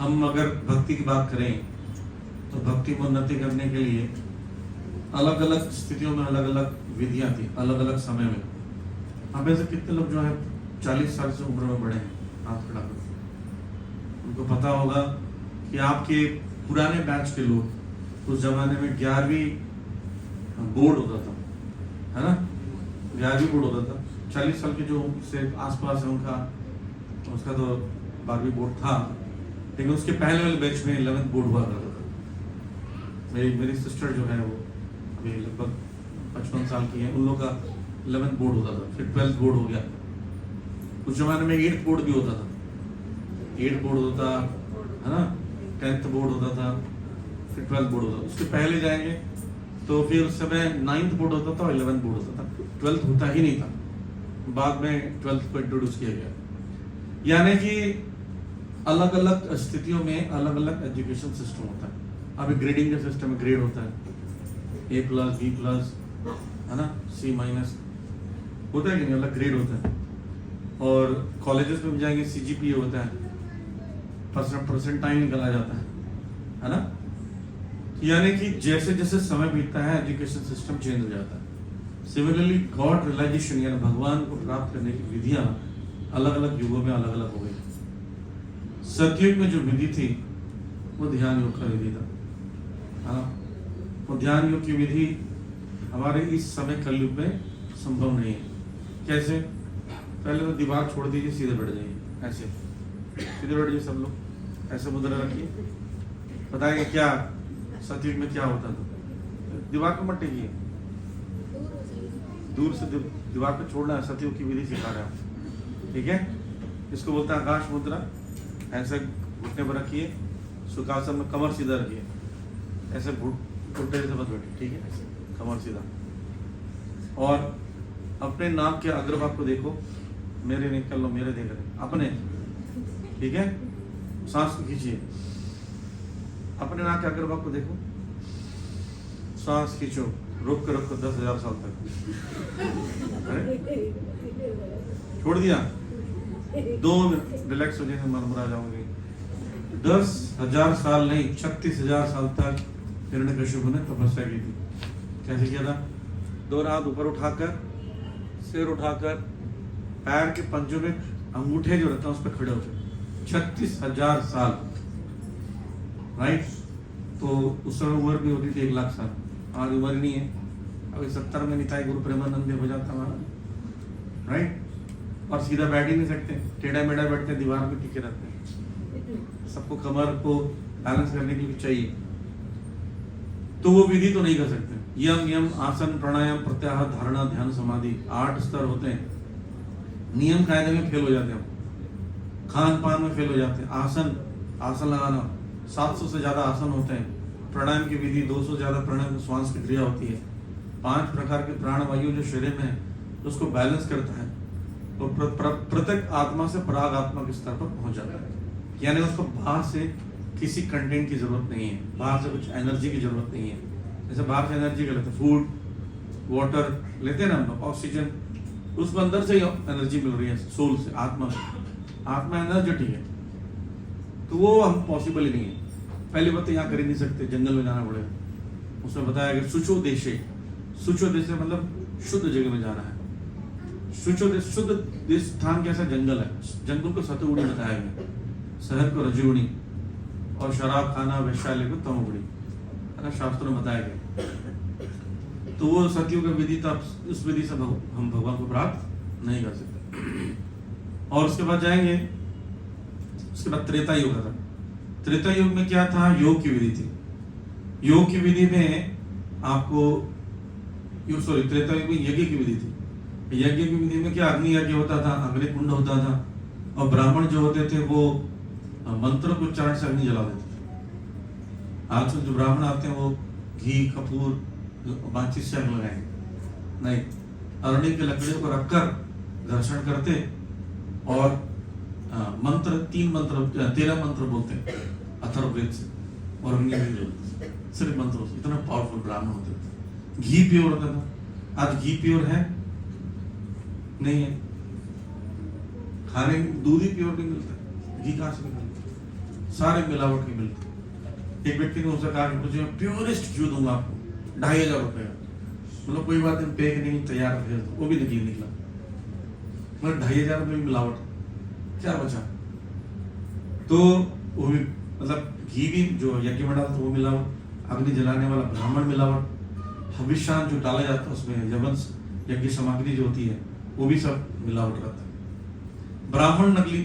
हम अगर भक्ति की बात करें तो भक्ति में उन्नति करने के लिए अलग अलग स्थितियों में अलग अलग विधियां थी, अलग अलग समय में। आप ऐसे कितने लोग जो है 40 साल से उम्र में बड़े हैं, हाथ खड़ा कर। उनको पता होगा कि आपके पुराने बैच के लोग उस जमाने में 11वीं बोर्ड होता था, है ना, 11वीं बोर्ड होता था। 40 साल के जो से आसपास है उनका, उसका तो 12वीं बोर्ड था, लेकिन उसके पहले वाले बैच में 11th बोर्ड हुआ करता था। मेरी सिस्टर जो है वो अभी लगभग 55 साल की है, उन लोगों का 11th बोर्ड होता था, फिर 12th बोर्ड हो गया। उस जमाने में 8th बोर्ड भी होता था, 8th बोर्ड होता है ना, 10th बोर्ड होता था, फिर 12th बोर्ड होता था। उसके पहले जाएंगे तो फिर उस समय 9th बोर्ड होता था और 11th बोर्ड होता था, 12th होता ही नहीं था। बाद में 12th को इंट्रोड्यूस किया गया। यानी कि अलग अलग स्थितियों में अलग अलग एजुकेशन सिस्टम होता है। अभी ग्रेडिंग का सिस्टम में ग्रेड होता है, A+, B+, है ना, C- होता है कि नहीं, अलग ग्रेड होता है। और कॉलेजेस में भी जाएंगे CGPA होता है, परसेंटाइल निकाला जाता है ना। यानी कि जैसे जैसे समय बीतता है एजुकेशन सिस्टम चेंज हो जाता है। सिमिलरली गॉड रियलाइजेशन यानी भगवान को प्राप्त करने की विधियां अलग अलग युगों में अलग अलग हो गई। सतयुग में जो विधि थी वो ध्यान योग का विधि था, है ना। वो ध्यान योग की विधि हमारे इस समय कलयुग में संभव नहीं है। कैसे? पहले तो दीवार छोड़ दीजिए, सीधे बैठ जाइए, ऐसे सीधे बैठ जाइए सब लोग, ऐसे मुद्रा रखिए। बताएंगे क्या सतयुग में क्या होता था? दीवार को मत टेकिए, दूर से दीवार को छोड़ना है, सतयुग की विधि सिखा रहे हैं, ठीक है। इसको बोलता है आकाश मुद्रा। ऐसे घुटने पर रखिए, सुखासन में कमर सीधा रखिए, ऐसे घुटने से मत बैठिए, ठीक है, कमर सीधा। और अपने नाक के अग्रभाग को देखो, मेरे नहीं कर लो, मेरे देख रहे अपने, ठीक है। सांस को खींचिए, अपने नाक के अग्रभाग को देखो, सांस खींचो, रोक कर रखो 10,000 साल तक। छोड़ दिया, 2 मिनट रिलैक्स हो जाएंगे, मरमरा जाओगे। 10,000 साल नहीं, 36,000 साल तक हिरण्यकशिपु ने तपस्या की थी। कैसे किया था? 2 हाथ ऊपर उठाकर, सिर उठाकर, पैर के पंजों में अंगूठे जो रहता है उस पर खड़े होते। 36,000 साल, राइट। तो उस समय उम्र भी होती थी 1 लाख साल, आज उम्र नहीं है। अभी 70 में निताई गुरु प्रेमानंद हो जाता हमारा, राइट। और सीधा बैठ ही नहीं सकते, टेढ़ा मेढ़ा बैठते, दीवार पे टिके रहते हैं। सबको कमर को बैलेंस करने के लिए चाहिए, तो वो विधि तो नहीं कर सकते। यम यम आसन प्राणायाम प्रत्याहार धारणा ध्यान समाधि 8 स्तर होते हैं। नियम कायदे में फेल हो जाते हैं, खान पान में फेल हो जाते हैं। आसन लगाना 700 से ज्यादा आसन होते हैं। प्राणायाम की विधि 200 से ज्यादा प्राणायाम श्वास की क्रिया होती है। 5 प्रकार के प्राण वायु जो शरीर में है उसको बैलेंस करता है, तो प्रत्येक आत्मा से पराग आत्मा के स्तर पर पहुंच जाता है। यानी उसको बाहर से किसी कंटेंट की जरूरत नहीं है, बाहर से कुछ एनर्जी की जरूरत नहीं है। जैसे बाहर से एनर्जी का लेते हैं, फूड वाटर लेते हैं ना हम लोग, ऑक्सीजन, उसको अंदर से ही एनर्जी मिल रही है, सोल से, आत्मा से। आत्मा एनर्जेटिक है, तो वो हम पॉसिबल ही नहीं है। पहली बात तो यहाँ कर ही नहीं सकते, जंगल में जाना पड़ेगा। उसमें बताया गया शुचो देशे, शुचो देश मतलब शुद्ध जगह में जाना है। शुचो देश, शुद्ध देश स्थान कैसा? जंगल है। जंगल को सतुगुणी बताया गया, शहर को रजोगुणी, और शराब खाना वैशाल्य को तमोगुणी, है ना, शास्त्रों में बताया गया। तो वो सतयुग की विधि, तब उस विधि से हम भगवान को प्राप्त नहीं कर सकते। और उसके बाद जाएंगे, उसके बाद त्रेता युग था। त्रेता युग में क्या था? योग की विधि थी। योग की विधि में आपको त्रेता युग में यज्ञ की विधि थी। यज्ञ की विधि में क्या? अग्नि यज्ञ होता था, अग्नि कुंड होता था, और ब्राह्मण जो होते थे वो मंत्र को उच्चारण से अग्नि जला देते थे। आज जो ब्राह्मण आते हैं वो घी कपूर बातचीत से आग लगाएंगे नहीं, अरण्य की लकड़ियों को रखकर घर्षण करते और मंत्र 13 मंत्र बोलते हैं अथर्ववेद से, और अग्नि नहीं जलती, सिर्फ मंत्रों से। इतना पावरफुल ब्राह्मण होते थे। घी प्योर होता था। आज घी प्योर है? नहीं है। खाने दूध ही प्योर नहीं मिलता, घी कहाँ से निकलता? सारे मिलावट के मिलते। एक व्यक्ति ने उससे कहा कि मुझे प्योरेस्ट घी दूंगा आपको 2500 रुपये का। मतलब कोई बात नहीं, पैक नहीं तैयार भेज दो, वो भी निकला। मतलब 2500 रुपये की मिलावट, क्या बचा? तो वो भी मतलब घी भी जो यज्ञ में डालता वो मिलावट, अग्नि जलाने वाला ब्राह्मण मिलावट, हविष्यान जो डाला जाता है उसमें यवंस यज्ञ सामग्री जो होती है वो भी सब मिलावट रहता है। ब्राह्मण नकली,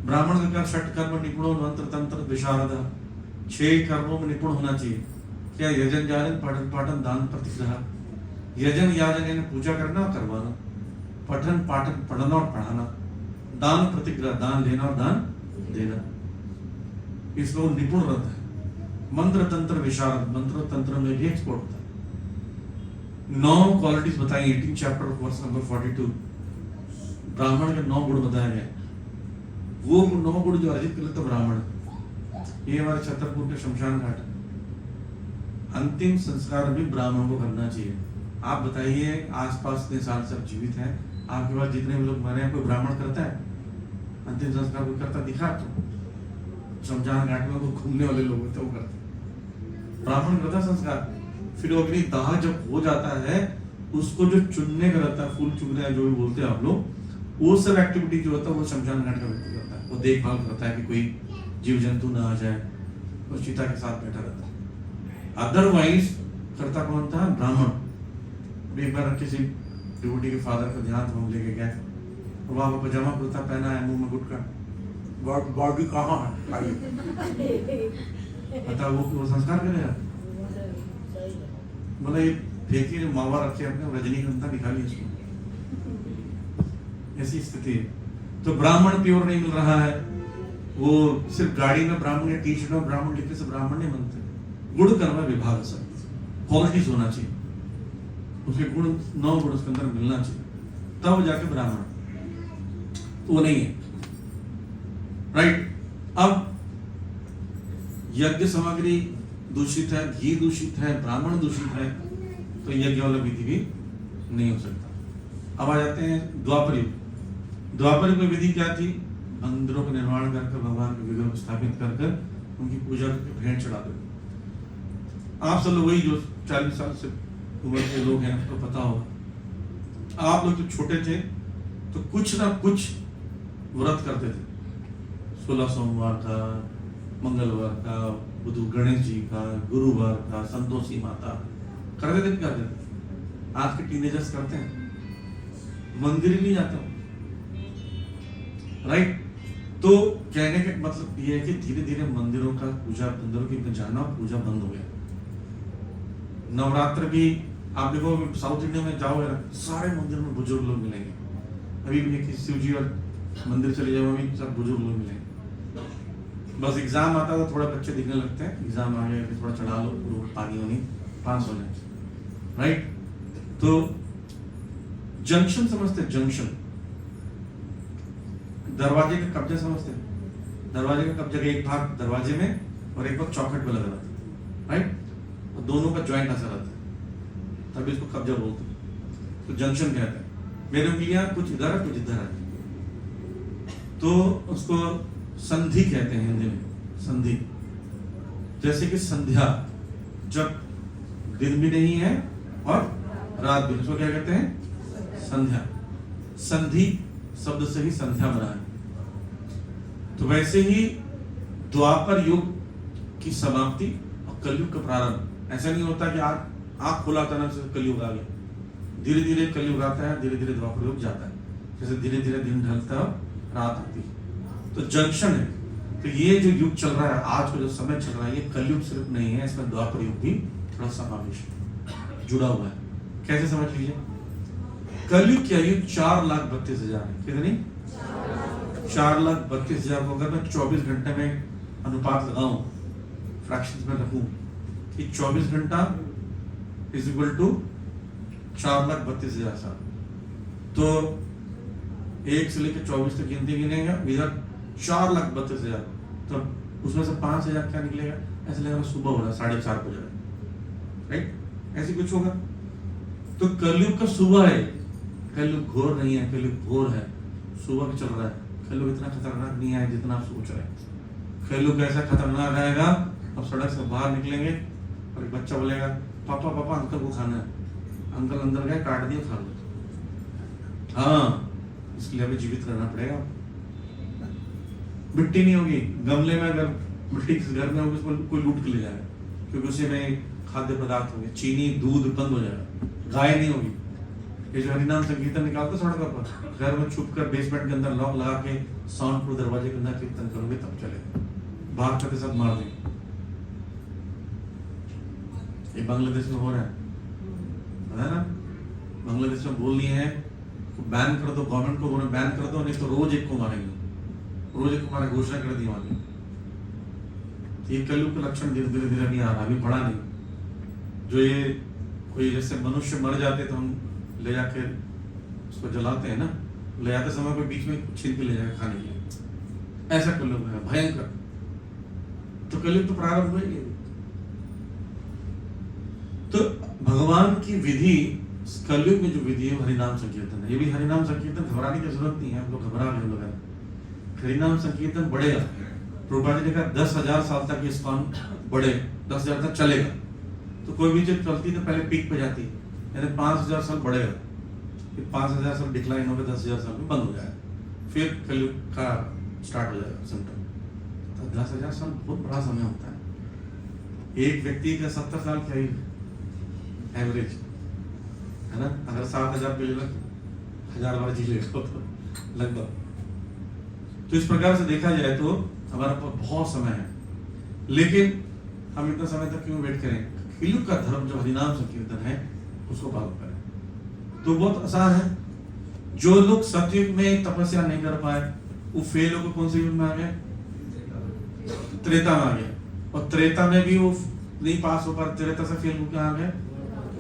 ब्राह्मण का षट कर्म निपुणों मंत्र तंत्र विशारद, 6 कर्मों में निपुण होना चाहिए। क्या? यजन याजन पठन पाठन दान प्रतिग्रह। यजन याजन यानी पूजा करना और करवाना, पठन पाठन पढ़ना और पढ़ाना, दान प्रतिग्रह दान लेना और दान देना, इसमें वो निपुण रहता है। मंत्र तंत्र विशारद, मंत्र तंत्र में भी एक्सपर्ट होता है। 9 क्वालिटीज बताई 18 चैप्टर वर्स नंबर 42। ब्राह्मण के 9 गुण बताए गए। वो 9 गुण जो अर्जित कर लेता ब्राह्मण, ये हमारे छतरपुर के शमशान घाट है। अंतिम संस्कार भी ब्राह्मण को करना चाहिए। आप बताइए, आसपास इतने साल से जीवित हैं, आपके पास जितने भी लोग मरे हैं, कोई ब्राह्मण करता है अंतिम संस्कार? कोई करता दिखा? तो शमशान घाट में वो घूमने वाले लोग होते हैं, वो करते। ब्राह्मण करता संस्कार। फिर अग्नि दाह जब हो जाता है, उसको जो चुनने का रहता है, फूल चुनने जो भी बोलते हैं आप लोग, वो सब एक्टिविटी जो होता है वो शमशान घाट का व्यक्ति करता है। वो देखभाल करता है कि कोई जीव जंतु ना आ जाए, वो चिता के साथ बैठा रहता है। अदरवाइज करता कौन था? ब्राह्मण। एक बार किसी डिवोटी के फादर का ध्यान हम लेके गए, वहां पर पजामा कुर्ता पहना है, मुंह में गुटखा, बॉडी कहाँ है बता, वो संस्कार करेगा? मतलब ये फेंकी मावा रखे अपने, रजनीगंधा निकाली उसको, ऐसी स्थिति है। तो ब्राह्मण प्योर नहीं मिल रहा है। वो सिर्फ गाड़ी में ब्राह्मण या टी शर्ट में ब्राह्मण लिखने से ब्राह्मण नहीं बनते। गुण कर्म विभाग से क्वालिटीज होना चाहिए, उसके गुण 9 गुण उसके अंदर मिलना चाहिए, तब जाके ब्राह्मण। तो वो नहीं है, राइट? अब यज्ञ सामग्री दूषित है, घी दूषित है, ब्राह्मण दूषित है, तो यज्ञ वाला विधि भी नहीं हो सकता। अब आ जाते हैं द्वापर युग। द्वापर युग में विधि क्या थी? मंदिरों का निर्माण करके भगवान के विग्रह स्थापित कर उनकी पूजा करके भेंट चढ़ा दो। आप सब लोग वही जो 40 साल से उम्र के लोग हैं, आपको पता होगा। आप लोग जब छोटे थे तो कुछ ना कुछ व्रत करते थे। 16 सोमवार का, मंगलवार का, बुध गणेश जी का, गुरुवार का, संतोषी माता करते थे। करते थे। आज के टीनेजर्स करते हैं, मंदिर ही नहीं जाते, राइट? तो कहने का मतलब ये है कि धीरे धीरे मंदिरों का पूजा, मंदिरों की जाना पूजा बंद हो गया। नवरात्र भी आप देखो, साउथ इंडिया में जाओगे ना, सारे मंदिर में बुजुर्ग लोग मिलेंगे। अभी भी शिव जी और मंदिर चले जाओ, अभी सब बुजुर्ग लोग मिलेंगे। बस एग्जाम आता है तो थोड़ा बच्चे दिखने लगते हैं, एग्जाम आ गया थोड़ा चढ़ा लो, पानी होनी, पास हो जाए, राइट? तो जंक्शन समझते, जंक्शन दरवाजे का कब्जा समझते। दरवाजे का कब्जा का एक भाग दरवाजे में और एक भाग चौखट में लगा रहता है, राइट? और दोनों का ज्वाइंट ऐसा रहता है, तभी इसको कब्जा बोलते हैं। तो जंक्शन कहते हैं। मेरे उंगलियां कुछ इधर है कुछ इधर है, तो उसको संधि कहते हैं हिंदी में, संधि। जैसे कि संध्या, जब दिन भी नहीं है और रात भी, उसको क्या कहते हैं? संध्या। संधि शब्द से ही संध्या बना है। तो वैसे ही द्वापर युग की समाप्ति और कलयुग का प्रारंभ। ऐसा नहीं होता कि आंख खुला अचानक से कलयुग आ गया। धीरे धीरे कलयुग आता है, धीरे धीरे द्वापर युग जाता है, जैसे धीरे धीरे दिन ढलता है, रात आती है। तो जंक्शन है। तो ये जो युग चल रहा है, आज का जो समय चल रहा है, ये कलयुग सिर्फ नहीं है, इसमें द्वापर युग भी थोड़ा समावेश जुड़ा हुआ है। कैसे समझ लीजिए? कलयुग की आयु 4,32,000 है। कितनी? 4,32,000 को अगर मैं 24 घंटे में अनुपात लगाऊं, फ्रैक्शंस में रखूं कि 24 घंटा इज इक्वल टू 4,32,000 साल, तो 1 से लेकर 24 तक गिनती गिनेगा, इधर 4,32,000, तो उसमें से 5,000 क्या निकलेगा? ऐसे लगेगा सुबह हो रहा है, 4:30 बज रहा है, राइट? ऐसे कुछ होगा। तो कलयुग का सुबह है, कलयुग घोर नहीं है, कलयुग घोर है, सुबह चल रहा है। कलयुग इतना खतरनाक नहीं है जितना आप सोच रहे हैं। कलयुग कैसा खतरनाक आएगा। अब सड़क से बाहर निकलेंगे और एक बच्चा बोलेगा पापा पापा अंकल को खाना है, अंकल अंदर गए काट दिए खा लो। हाँ, इसके लिए अभी जीवित रहना पड़ेगा। मिट्टी नहीं होगी गमले में, अगर मिट्टी किसी घर में होगी उसको कोई लूट के ले जाएगा, क्योंकि उसी में खाद्य पदार्थ होंगे, चीनी दूध बंद हो जाएगा, गाय नहीं होगी। ये जो हरिनाम संकीर्तन निकालते सड़कों पर, घर में छुप कर बेसमेंट के अंदर लॉक लगा के साउंड प्रूफ दरवाजे के अंदर कीर्तन करोगे तब चलेगा, बाहर करके सब मार देंगे। ये बांग्लादेश में हो रहा है, पता है ना? बांग्लादेश में बोल दिए हैं तो बैन कर दो, गवर्नमेंट को बोले बैन कर दो, नहीं तो रोज एक को मारेंगे, रोज एक को मारे घोषणा कर दी वहां। ये कलयुग का लक्षण धीरे धीरे धीरे नहीं आ रहा, अभी बड़ा नहीं। जो ये कोई जैसे मनुष्य मर जाते तो हम ले जाके उसको जलाते हैं ना, ले जाते समय कोई बीच में छीन के ले जाकर खाने के लिए, ऐसा कलयुग है भयंकर। तो कलयुग तो प्रारंभ हुई। तो भगवान की विधि, कलयुग में जो विधि है हरिनाम संकीर्तन है। ये भी हरिनाम संकीर्तन, घबराने की जरूरत नहीं है, हम लोग घबरा गए लोग। हरिनाम संकीर्तन बढ़ेगा। प्रभुपाद जी ने कहा 10,000 साल तक ये स्थान बढ़े, 10,000 तक चलेगा। तो कोई भी चीज चलती तो पहले पीक पे जाती, यानी 5,000 साल बढ़ेगा, फिर 5,000 साल डिक्लाइन होकर 10,000 साल में बंद हो जाएगा, फिर कलयुग का स्टार्ट हो जाएगा सिम्टम। तो 10,000 साल बहुत बड़ा समय होता है। एक व्यक्ति का 70 साल क्या एवरेज है ना, अगर 7,000 पी लेगा 1,000 बार जी लेगा तो लगभग। तो इस प्रकार से देखा जाए तो हमारे पास बहुत समय है, लेकिन हम इतना समय तक क्यों वेट करें? कलयुग का धर्म जो हरिनाम संकीर्तन है उसको पालन करें। तो बहुत आसान है। जो लोग सतयुग में तपस्या नहीं कर पाए वो फेल होकर कौन से युग में आ गए? त्रेता में आ गए। और त्रेता में भी वो नहीं पास हो पा, त्रेता से फेल होकर आ गए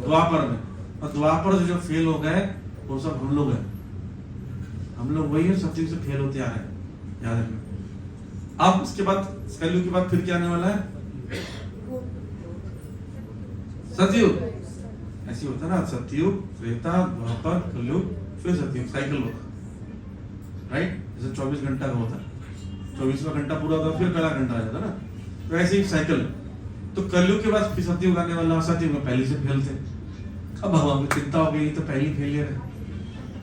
द्वापर में। और द्वापर से जो फेल हो गए वो सब हम लोग हैं। हम लोग वही है, सतयुग से फेल होते आ रहे हैं, याद रखना। अब उसके बाद कलयुग के बाद फिर क्या आने वाला है? सतयुग। ऐसे होता ना, सतयुग, त्रेता, द्वापर, कलयुग, फिर सतयुग, साइकिल होता, राइट? जैसे 24 घंटा का होता है, 24वां घंटा पूरा होता फिर पहला घंटा आ जाता ना, तो ऐसे ही साइकिल। तो कलयुग के बाद फिर सतयुग आने वाला। सतयुग में पहले से फेल थे, अब भगवान को चिंता हो गई तो पहली फेलियर है,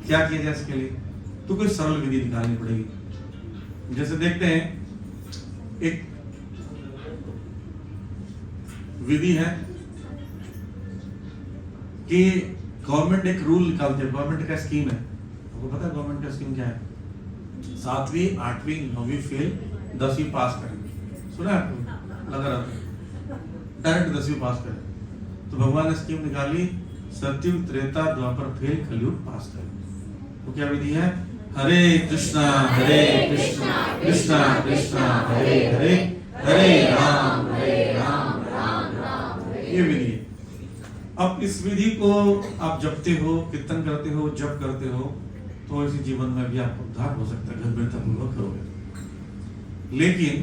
क्या किया जाए इसके लिए? तो कोई सरल विधि निकालनी पड़ेगी। जैसे देखते हैं एक विधि है कि गवर्नमेंट एक रूल निकालती है, गवर्नमेंट का स्कीम है। आपको पता है गवर्नमेंट का स्कीम क्या है? 7वीं 8वीं 9वीं फेल, 10वीं पास करेंगे। सुना है आपको? लगा रहा था डायरेक्ट 10वीं पास करें। तो भगवान ने स्कीम निकाली, सतयुग, त्रेता, द्वापर फेल, कलयुग पास करें। तो क्या विधि है? हरे कृष्णा कृष्णा कृष्णा हरे हरे, हरे राम राम राम। ये विधि है। अब इस विधि को आप जपते हो, कीर्तन करते हो, जप करते हो, तो इसी जीवन में भी आपको उद्धार हो सकता है, गंभीरता पूर्वक करोगे। लेकिन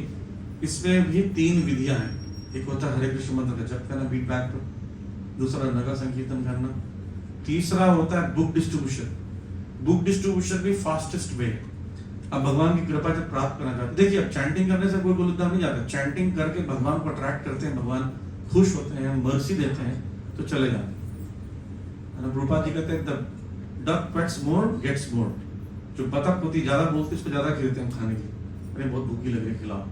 इसमें भी 3 विधियां हैं। एक होता है हरे कृष्ण मंत्र का जप करना बीट बैक पर, दूसरा नगर संकीर्तन करना, तीसरा होता है बुक डिस्ट्रीब्यूशन। बुक डिस्ट्रीब्यूशन भी फास्टेस्ट वे है। अब भगवान की कृपा जब प्राप्त करना चाहते, देखिए अब चैंटिंग करने से कोई गोलुद्धाम नहीं जाता, चैंटिंग करके भगवान को अट्रैक्ट करते हैं, भगवान खुश होते हैं, मर्सी देते हैं, तो चले जाते हैं। प्रभुपाद जी कहते हैं the duck quacks more gets more. जो बतख होती ज्यादा बोलती उसको ज्यादा खिलाते हैं खाने की, अरे बहुत भूखी लग रही है खिलाओ।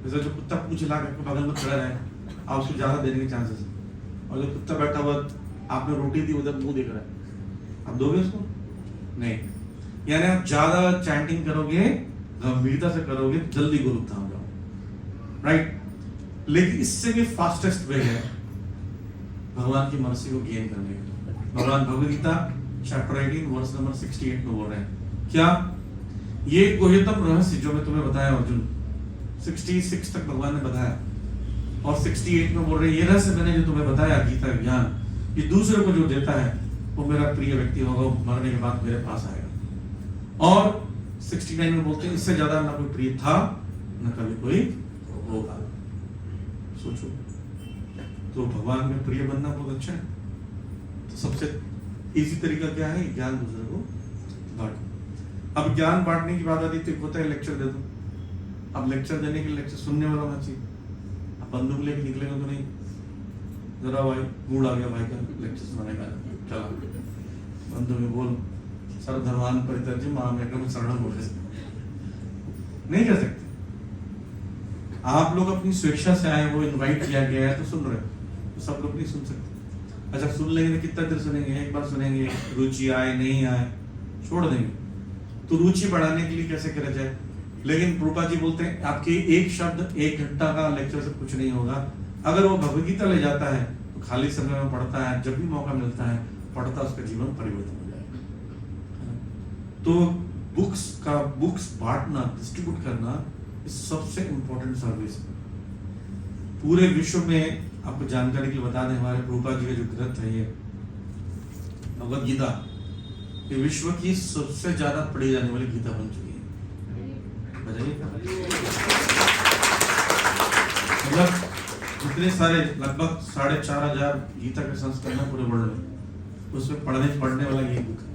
जैसे जो कुत्ता पूंछ हिला के बगल में खड़ा रहे, आप उसको ज्यादा देने के चांसेस है। और जो कुत्ता बैठा हुआ आपने रोटी दी उधर मुंह देख रहा है, आप दोगे उसको? नहीं। यानी आप ज्यादा चैंटिंग करोगे, गंभीरता से करोगे, जल्दी गोलुद्धाम हो जाओ, राइट? लेकिन इससे भी फास्टेस्ट वे है भगवान की मर्सी को गेन करने का। भगवान Bhagavad Gita chapter 18 verse number 68 में बोल रहे हैं क्या? ये गुह्यतम रहस्य जो मैं तुम्हें बताया अर्जुन, 66 तक भगवान ने बताया, और 68 में बोल रहे हैं ये रहस्य मैंने जो तुम्हें बताया गीता ज्ञान, ये दूसरे को जो देता है वो मेरा प्रिय व्यक्ति होगा, मरने के बाद मेरे पास आएगा। और 69 में बोलते हैं इससे ज्यादा ना कोई प्रिय था न कभी कोई होगा। सोचो, तो भगवान में प्रिय बनना बहुत अच्छा है। तो सबसे इजी तरीका क्या है? ज्ञान दूसरे को बांटो। अब ज्ञान बांटने की बात आती तो होता है लेक्चर दे दो, अब लेक्चर देने के लिए लेक्चर सुनने वाला होना चाहिए। अब बंदूक लेके निकलेगा तो नहीं, जरा भाई मूड आ गया भाई का लेक्चर सुनाने का, चला बंदूक में बोल सर्वधर्मान परित्यज्य मामेकम शरणम बोले, नहीं कर सकते। आप लोग अपनी स्वेच्छा से आए, वो इनवाइट किया गया है तो सुन रहे हो, तो सब लोग नहीं सुन सकते। अच्छा सुन लेंगे तो कितना देर सुनेंगे, एक बार सुनेंगे, रुचि आए नहीं आए छोड़ देंगे। तो रुचि बढ़ाने के लिए कैसे करा जाए? लेकिन प्रभुपाद जी बोलते हैं आपके एक शब्द 1 घंटा का लेक्चर से कुछ नहीं होगा। अगर वो भगवदगीता ले जाता है तो खाली समय में पढ़ता है, जब भी मौका मिलता है पढ़ता, उसका जीवन परिवर्तन हो जाएगा। तो बुक्स बांटना, डिस्ट्रीब्यूट करना सबसे इंपॉर्टेंट सर्विस है पूरे विश्व में। आपको जानकारी के लिए बता दें, हमारे प्रभुपाद जी का जो ग्रंथ है ये भगवद गीता, ये विश्व की सबसे ज्यादा पढ़ी जाने वाली गीता बन चुकी है। बताइए मतलब इतने सारे लगभग 4,500 गीता के संस्करण है पूरे वर्ल्ड में, उसमें पढ़ने वाला ये बुक है।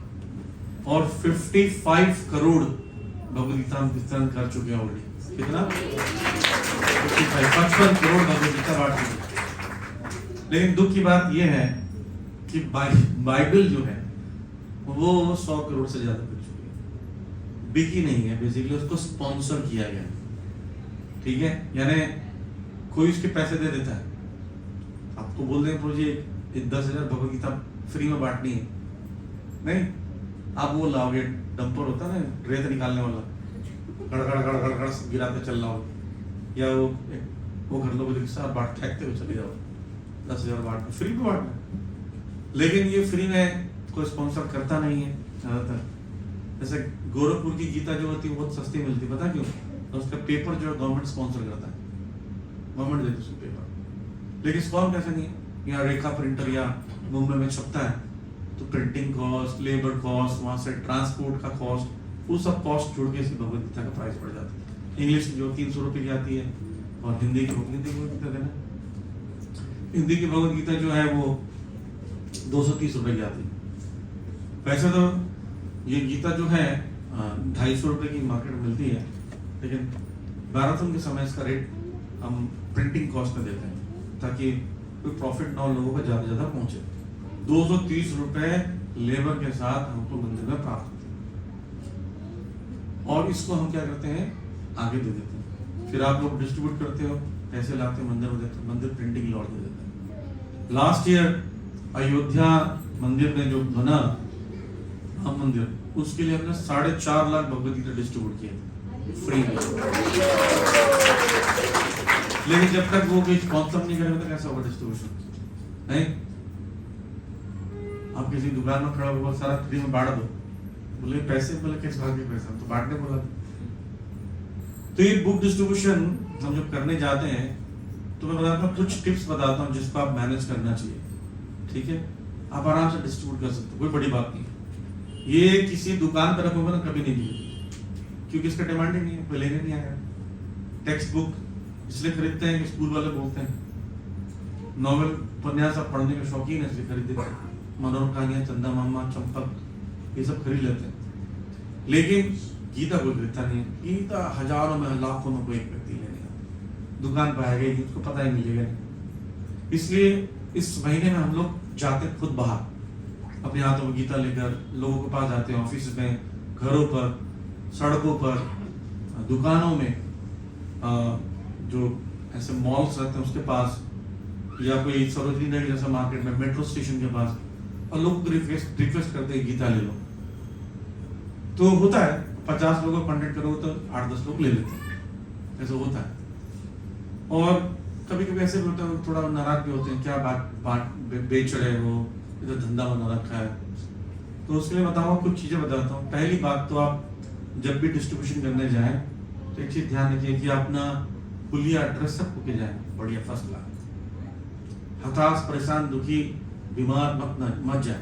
और 55 करोड़ भगवद गीता हम वितरण कर चुके हैं ऑलरेडी। कितना? 55 करोड़ भगवद गीता बांट चुके। लेकिन दुख की बात यह है कि बाइबल जो है वो 100 करोड़ से ज्यादा बिक चुकी है, बिकी नहीं है, बेसिकली उसको स्पॉन्सर किया गया, ठीक है, यानी कोई उसके पैसे दे देता है। आपको बोल दें प्रभु जी 10,000 भगवद गीता फ्री में बांटनी है, नहीं आप वो लाओगे, डंपर होता है ना रेत निकालने वाला, गड़गड़ गिराते चल रहा हो, या वो घर लोग रिक्शा बांट फेंकते हुए चले जाओ, 10,000 बांट फ्री में बांटना। लेकिन ये फ्री में कोई स्पॉन्सर करता नहीं है ज्यादातर। जैसे गोरखपुर की गीता जो होती है बहुत सस्ती मिलती है, पता क्यों? तो उसका पेपर जो है गवर्नमेंट स्पॉन्सर करता है, गवर्नमेंट देती है उसको पेपर। लेकिन स्कॉम कैसे नहीं है, यहाँ रेखा प्रिंटर या मुंबई में छपता है तो प्रिंटिंग कॉस्ट, लेबर कॉस्ट, वहां से ट्रांसपोर्ट का कॉस्ट, वो सब कॉस्ट जुड़ के इसकी भगवद गीता का प्राइस बढ़ जाता है। इंग्लिश की जो 300 रुपए की आती है और हिंदी की भगवद गीता देना, हिंदी की भगवद गीता जो है वो 230 रुपए की आती है। वैसे तो ये गीता जो है 250 रुपए की मार्केट में मिलती है, लेकिन मैराथन के समय इसका रेट हम प्रिंटिंग कॉस्ट में देते हैं ताकि कोई प्रॉफिट ना हो, लोगों को ज्यादा ज्यादा पहुंचे। 230 रुपए लेबर के साथ हमको मंदिर में प्राप्त होते हैं, और इसको हम क्या करते हैं आगे दे देते हैं। फिर आप लोग डिस्ट्रीब्यूट करते हो, पैसे लाते हो, मंदिर में देते हो, मंदिर प्रिंटिंग लॉट दे देते हैं। लास्ट ईयर अयोध्या मंदिर में जो बना राम मंदिर, उसके लिए हमने 4.5 लाख भगवद गीता डिस्ट्रीब्यूट किए थे फ्री में। लेकिन जब तक वो कोई स्पॉन्सर नहीं करेगा तो कैसा होगा डिस्ट्रीब्यूशन? नहीं, आप किसी दुकान में खड़ा हो बहुत सारा फ्री में बांट दो, बोले पैसे, बोले किस भाग के पैसा, तो बांटने बोला। तो ये बुक डिस्ट्रीब्यूशन हम जब करने जाते हैं तो मैं बताता हूँ, कुछ टिप्स बताता हूँ जिसको आप मैनेज करना चाहिए, ठीक है? आप आराम से डिस्ट्रीब्यूट कर सकते हो, कोई बड़ी बात नहीं है। ये किसी दुकान पर रखोगे ना कभी नहीं मिलेगी, क्योंकि इसका डिमांड ही नहीं है, कोई लेने नहीं आएगा। टेक्स्ट बुक इसलिए खरीदते हैं कि स्कूल वाले बोलते हैं, नॉवेल उपन्यास आप पढ़ने के शौकीन है इसलिए खरीदते हैं, मनोरम कहानियां, चंदा मामा, चंपक, ये सब खरीद लेते हैं। लेकिन गीता कोई खरीदता नहीं है। गीता हजारों में लाखों में कोई एक व्यक्ति लेगा, दुकान पर आएगा ही, उसको पता ही मिलेगा नहीं। इसलिए इस महीने में हम लोग जाते हैं खुद बाहर, अपने हाथों में गीता लेकर लोगों के पास जाते हैं, ऑफिस में, घरों पर, सड़कों पर, दुकानों में, जो ऐसे मॉल्स रहते हैं उसके पास, या कोई सरोजनी नगर जैसा मार्केट में, मेट्रो स्टेशन के पास, और लोग रिक्वेस्ट करते हैं गीता ले लो। तो होता है 50 लोगों को कांटेक्ट करो तो 8-10 लोग ले लेते हैं, ऐसा होता है। और कभी कभी ऐसे भी होता है, थोड़ा नाराज भी होते हैं, क्या बात बेच रहे हो, इधर धंधा बना रखा है। तो उसके लिए बताऊँ, कुछ चीजें बताता हूँ। पहली बात तो आप जब भी डिस्ट्रीब्यूशन करने जाएं तो एक चीज ध्यान रखिए कि अपना हुलिया एड्रेस सब होके जाए बढ़िया, फर्स्ट क्लास। हताश, परेशान, दुखी, बीमार मत जाए,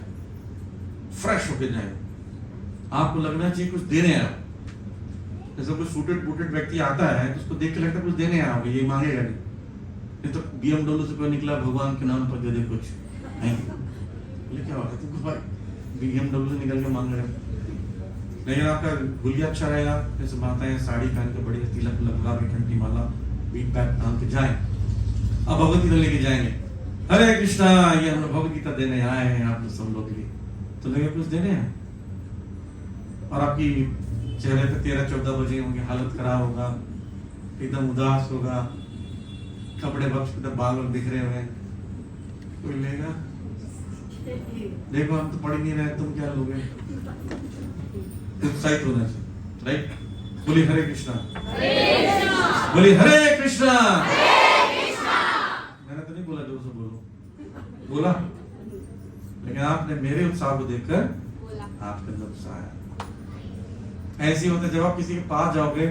फ्रेश होके जाए। आपको लगना चाहिए कुछ देने आया। जैसे कोई सूटेड बूटेड व्यक्ति आता है तो उसको देख के लगता है कुछ देने आया होगा, ये मांगेगा नहीं। तो BMW से कोई निकला, भगवान के नाम पर दे दे कुछ, नहीं बोले क्या होगा तुमको भाई, BMW से निकल के मांग रहे। लेकिन आपका गुलिया अच्छा रहेगा, जैसे माताएं साड़ी पहन के बड़ी तिलक लगा के घंटी माला बीट बैग पहन के जाएं। अब भगवत गीता लेके जाएंगे, हरे कृष्णा, ये हम भगवत गीता देने आए हैं आप सब लोग के लिए, तो लगे कुछ देने हैं। और आपकी चेहरे पे 13-14 बजे होंगे, हालत खराब होगा, एकदम उदास होगा, कपड़े बख्श पे बाल दिख रहे हुए, कोई लेगा? देखो हम तो पढ़ ही नहीं रहे, तुम क्या लोगे? उत्साहित होना चाहिए, राइट? बोली हरे कृष्णा, बोली हरे कृष्णा। मैंने तो नहीं बोला जोर से बोलो, बोला, लेकिन आपने मेरे उत्साह को देखकर आपके अंदर उत्साह आया। ऐसे होता है जब आप किसी के पास जाओगे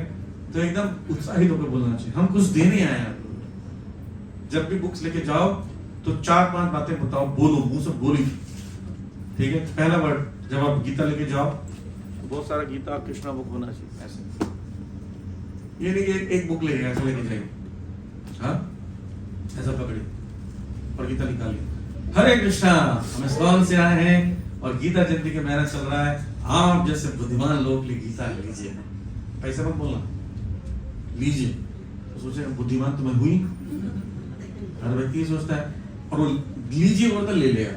तो एकदम उत्साहित होकर बोलना चाहिए, हम कुछ देने आए हैं। जब भी बुक्स लेके जाओ तो 4-5 बातें बताओ, बोलो, मुंह से बोली, ठीक है? पहला वर्ड, जब आप गीता लेके जाओ तो बहुत सारा गीता कृष्णा बुक होना चाहिए। ऐसे ये नहीं कि एक बुक लेके ऐसा लेके जाइए, हाँ, ऐसा पकड़िए और गीता निकालिए, हरे कृष्णा, हम इस्कॉन से आए हैं और गीता जयंती का महीना चल रहा है, आप जैसे बुद्धिमान लोग लिए गीता लीजिए। पैसे मत बोलना, लीजिए। तो सोचे बुद्धिमान तो मैं हुई, हर व्यक्ति सोचता है, और वो लीजिए बोलता ले लेगा।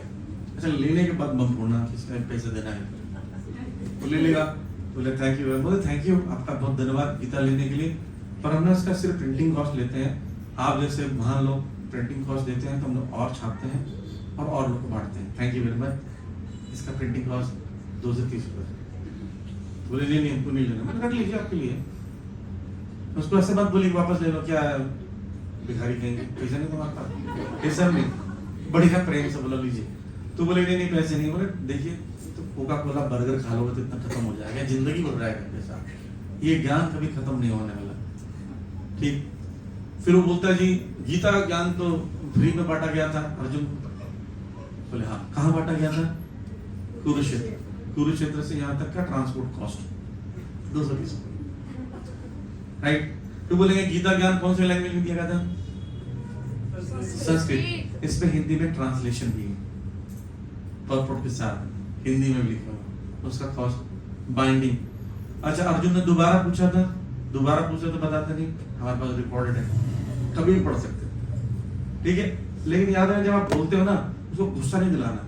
अच्छा, लेने के बाद मत बोलना किसका पैसे देना है, वो ले लेगा, बोले थैंक यू, बोले थैंक यू, आपका बहुत धन्यवाद गीता लेने के लिए, पर हम इसका सिर्फ प्रिंटिंग कॉस्ट लेते हैं, आप जैसे महान लोग प्रिंटिंग कॉस्ट देते हैं तो हम लोग और छापते हैं और लोग को बांटते हैं, थैंक यू वेरी मच, इसका प्रिंटिंग कॉस्ट 2 से 30 रुपये। बोले नहीं हमको नहीं लेना, मैंने रख लीजिए आपके लिए। उसको ऐसे बात बोली वापस ले लो, क्या भिखारी कहेंगे, पैसा नहीं तुम्हारे पास, ऐसा नहीं, बढ़िया प्रेम से बोला लीजिए। तो बोले नहीं पैसे नहीं, बोले देखिए तो कोका कोला बर्गर खा लोगे तो इतना खत्म हो जाएगा, जिंदगी भर रहेगा पैसा, ये ज्ञान कभी खत्म नहीं होने वाला, ठीक? फिर वो बोलता है जी गीता का ज्ञान तो फ्री में बांटा गया था अर्जुन, बोले हाँ, कहाँ बांटा गया था? कुरुक्षेत्र, कुरुक्षेत्र से यहाँ तक का ट्रांसपोर्ट कॉस्ट 220, राइट? तो बोलेंगे गीता ज्ञान कौन से लैंग्वेज में दिया गया था? संस्कृत। इस पे हिंदी में ट्रांसलेशन भी है, परपोर्ट के साथ हिंदी में लिखा हुआ, उसका कॉस्ट बाइंडिंग। अच्छा, अर्जुन ने दोबारा पूछा था, दोबारा पूछा तो बताते नहीं, हमारे पास रिकॉर्डेड है, कभी भी पढ़ सकते, ठीक है? लेकिन याद है जब आप बोलते हो ना, उसको गुस्सा नहीं दिलाना,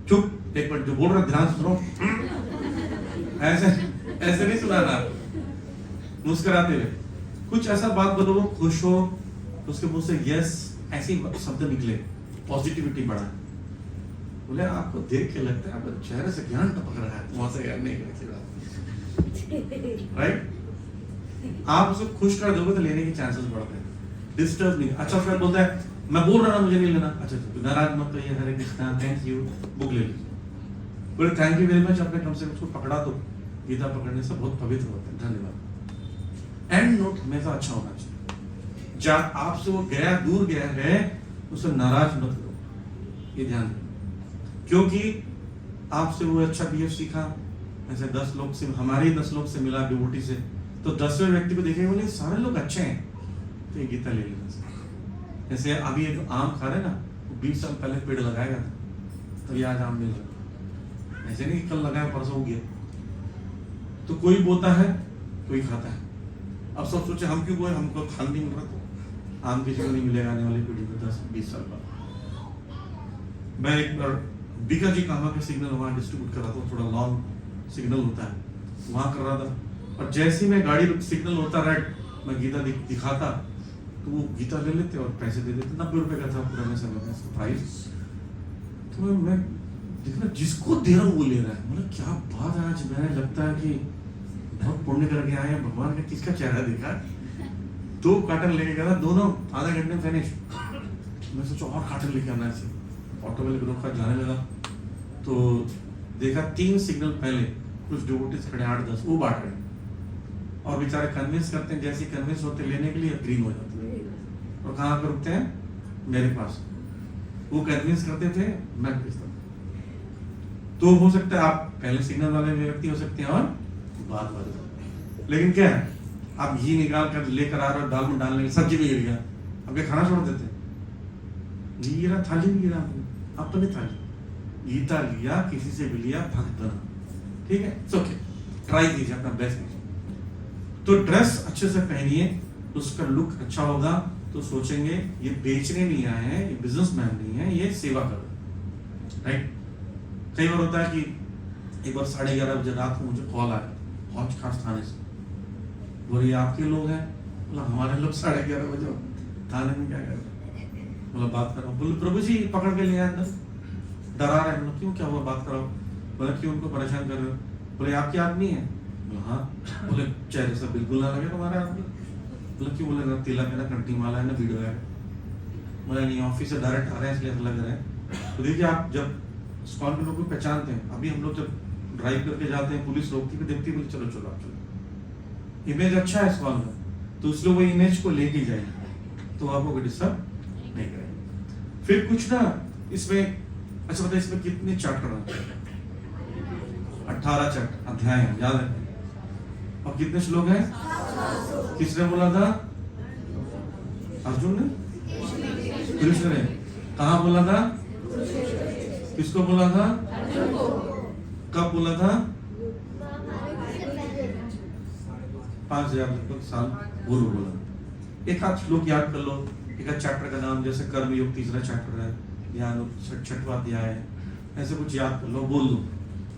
चुप, एक मिनट जो बोल रहा ध्यान से सुनो, ऐसे नहीं सुनाना, मुस्कुराते हुए कुछ ऐसा बात बोलो वो खुश हो, उसके मुंह से यस ऐसी शब्द निकले, पॉजिटिविटी बढ़ा। बोले आपको देख के लगता है आपको चेहरे से ज्ञान टपक रहा है, वहां से ज्ञान नहीं करती, राइट? आप उसको खुश कर दोगे तो लेने के चांसेस बढ़ते हैं, डिस्टर्ब नहीं। अच्छा, फिर बोलता है मैं बोल रहा ना, मुझे नहीं लेना, अच्छा तो नाराज मत होइए, हरे कृष्णा, थैंक यू, बुक ले लीजिए। बोले थैंक यू वेरी मच, आपने कम से कम उसको पकड़ा तो, गीता पकड़ने से बहुत पवित्र होते हैं, धन्यवाद। एंड नोट हमेशा अच्छा होना चाहिए, जब आपसे वो गया, दूर गया है, उसे नाराज मत करो, ये ध्यान रखो, क्योंकि आपसे वो अच्छा बिहेव सीखा, ऐसे 10 लोग से, हमारे 10 लोग से मिला डिवोटी से, तो 10वें व्यक्ति को देखेंगे बोले सारे लोग अच्छे हैं, तो ये गीता ले लेना। जैसे अभी एक आम खा रहे ना, 20 साल पहले पेड़ लगाएगा था, तो ये आज आम मिल रहा, ऐसे नहीं कल लगाया परसों हो गया। तो कोई बोता है, कोई खाता है। अब सब सोचे हम क्यों बोए, हमको फल नहीं मिल रहा, तो आम किसी को नहीं मिलेगा आने वाली पीढ़ी को 10-20 साल बाद। मैं एक बार बीका जी कहाँ के सिग्नल वहाँ डिस्ट्रीब्यूट कर रहा था, थोड़ा लॉन्ग सिग्नल होता है, वहाँ कर रहा था, और जैसे ही मैं गाड़ी सिग्नल होता रेड, मैं गीता दिखाता तो वो गीता ले लेते और पैसे दे देते, 90 रुपए का था पुराने समय में प्राइस। तो मैं देखना जिसको दे रहा हूँ वो ले रहा है, मतलब क्या बात है, आज मैंने लगता है कि बहुत पुण्य करके आए हैं, भगवान ने किसका चेहरा देखा। 2 कार्टन लेके गया था, दोनों आधा घंटे में फिनिश। मैं सोचा और कार्टन लेके आना है, ऑटो में रोका, जाने लगा तो देखा 3 सिग्नल पहले कुछ डिवोटीज खड़े 8-10 वो बांट रहे, और बेचारे कन्विंस करते हैं, जैसे कन्विंस होते लेने के लिए ग्रीन हो जाते हैं, और कहाँ पर रुकते हैं, मेरे पास। वो कन्विंस करते थे, मैं भेजता। तो हो सकता है आप पहले सिग्नल वाले व्यक्ति हो सकते हैं और बाद वाले, लेकिन क्या है आप घी निकाल कर लेकर आ रहे हो, दाल में डालने, सब्जी में गिर गया, अब क्या खाना छोड़ देते? घी गिरा, थाली में गिरा, अपनी थाली, गीता लिया, किसी से भी लिया, भक्त बना, ठीक है, ओके, ट्राई कीजिए, अपना बेस्ट कीजिए। तो ड्रेस अच्छे से पहनिए, उसका लुक अच्छा होगा तो सोचेंगे ये बेचने नहीं आए हैं, ये बिजनेसमैन नहीं है, ये सेवा कर रहे हैं, राइट। कई बार होता है कि एक बार 11:30 बजे रात को मुझे कॉल आया हौज खास थाने से, बोले ये आपके लोग हैं? बोला हमारे लोग 11:30 बजे थाने में क्या कर रहे हैं? बोला बात कर रहा हूँ। बोले प्रभु जी पकड़ के ले आए अंदर, डरा रहे हैं। क्यों, क्या हुआ, बात कराओ। बोला क्यों उनको परेशान कर रहे हो? बोले आपके आदमी है? बोला हाँ। बोले चेहरे से बिल्कुल ना लगे तुम्हारे आदमी। बोले क्यों? बोले ना तिलक है ना कंठी माला है ना वीडियो है। बोला नहीं ऑफिस से डायरेक्ट आ रहे हैं इसलिए लग रहे हैं। तो देखिए आप जब स्कॉल के लोग को पहचानते हैं, अभी हम लोग जब ड्राइव करके जाते हैं पुलिस रोकती है देखती है, चलो चलो आप चलो, इमेज अच्छा है स्कॉल में, तो उसलोग वो इमेज को लेके जाएंगे तो आपको डिस्टर्ब नहीं करेंगे। फिर कुछ ना इसमें, अच्छा बताइए इसमें कितने चैप्टर हैं? 18 चैप्टर अध्याय हैं, याद है। और कितने श्लोक हैं? किसने बोला था? अर्जुन ने? कृष्ण ने? कहाँ बोला था? किसको बोला था? कब बोला था? 5000 साल पूर्व बोला। एक आध श्लोक याद कर लो, एक आध चैप्टर का नाम, जैसे कर्म योग 3रा चैप्टर है, ध्यान 6वां अध्याय है, ऐसे कुछ याद कर लो, बोल दो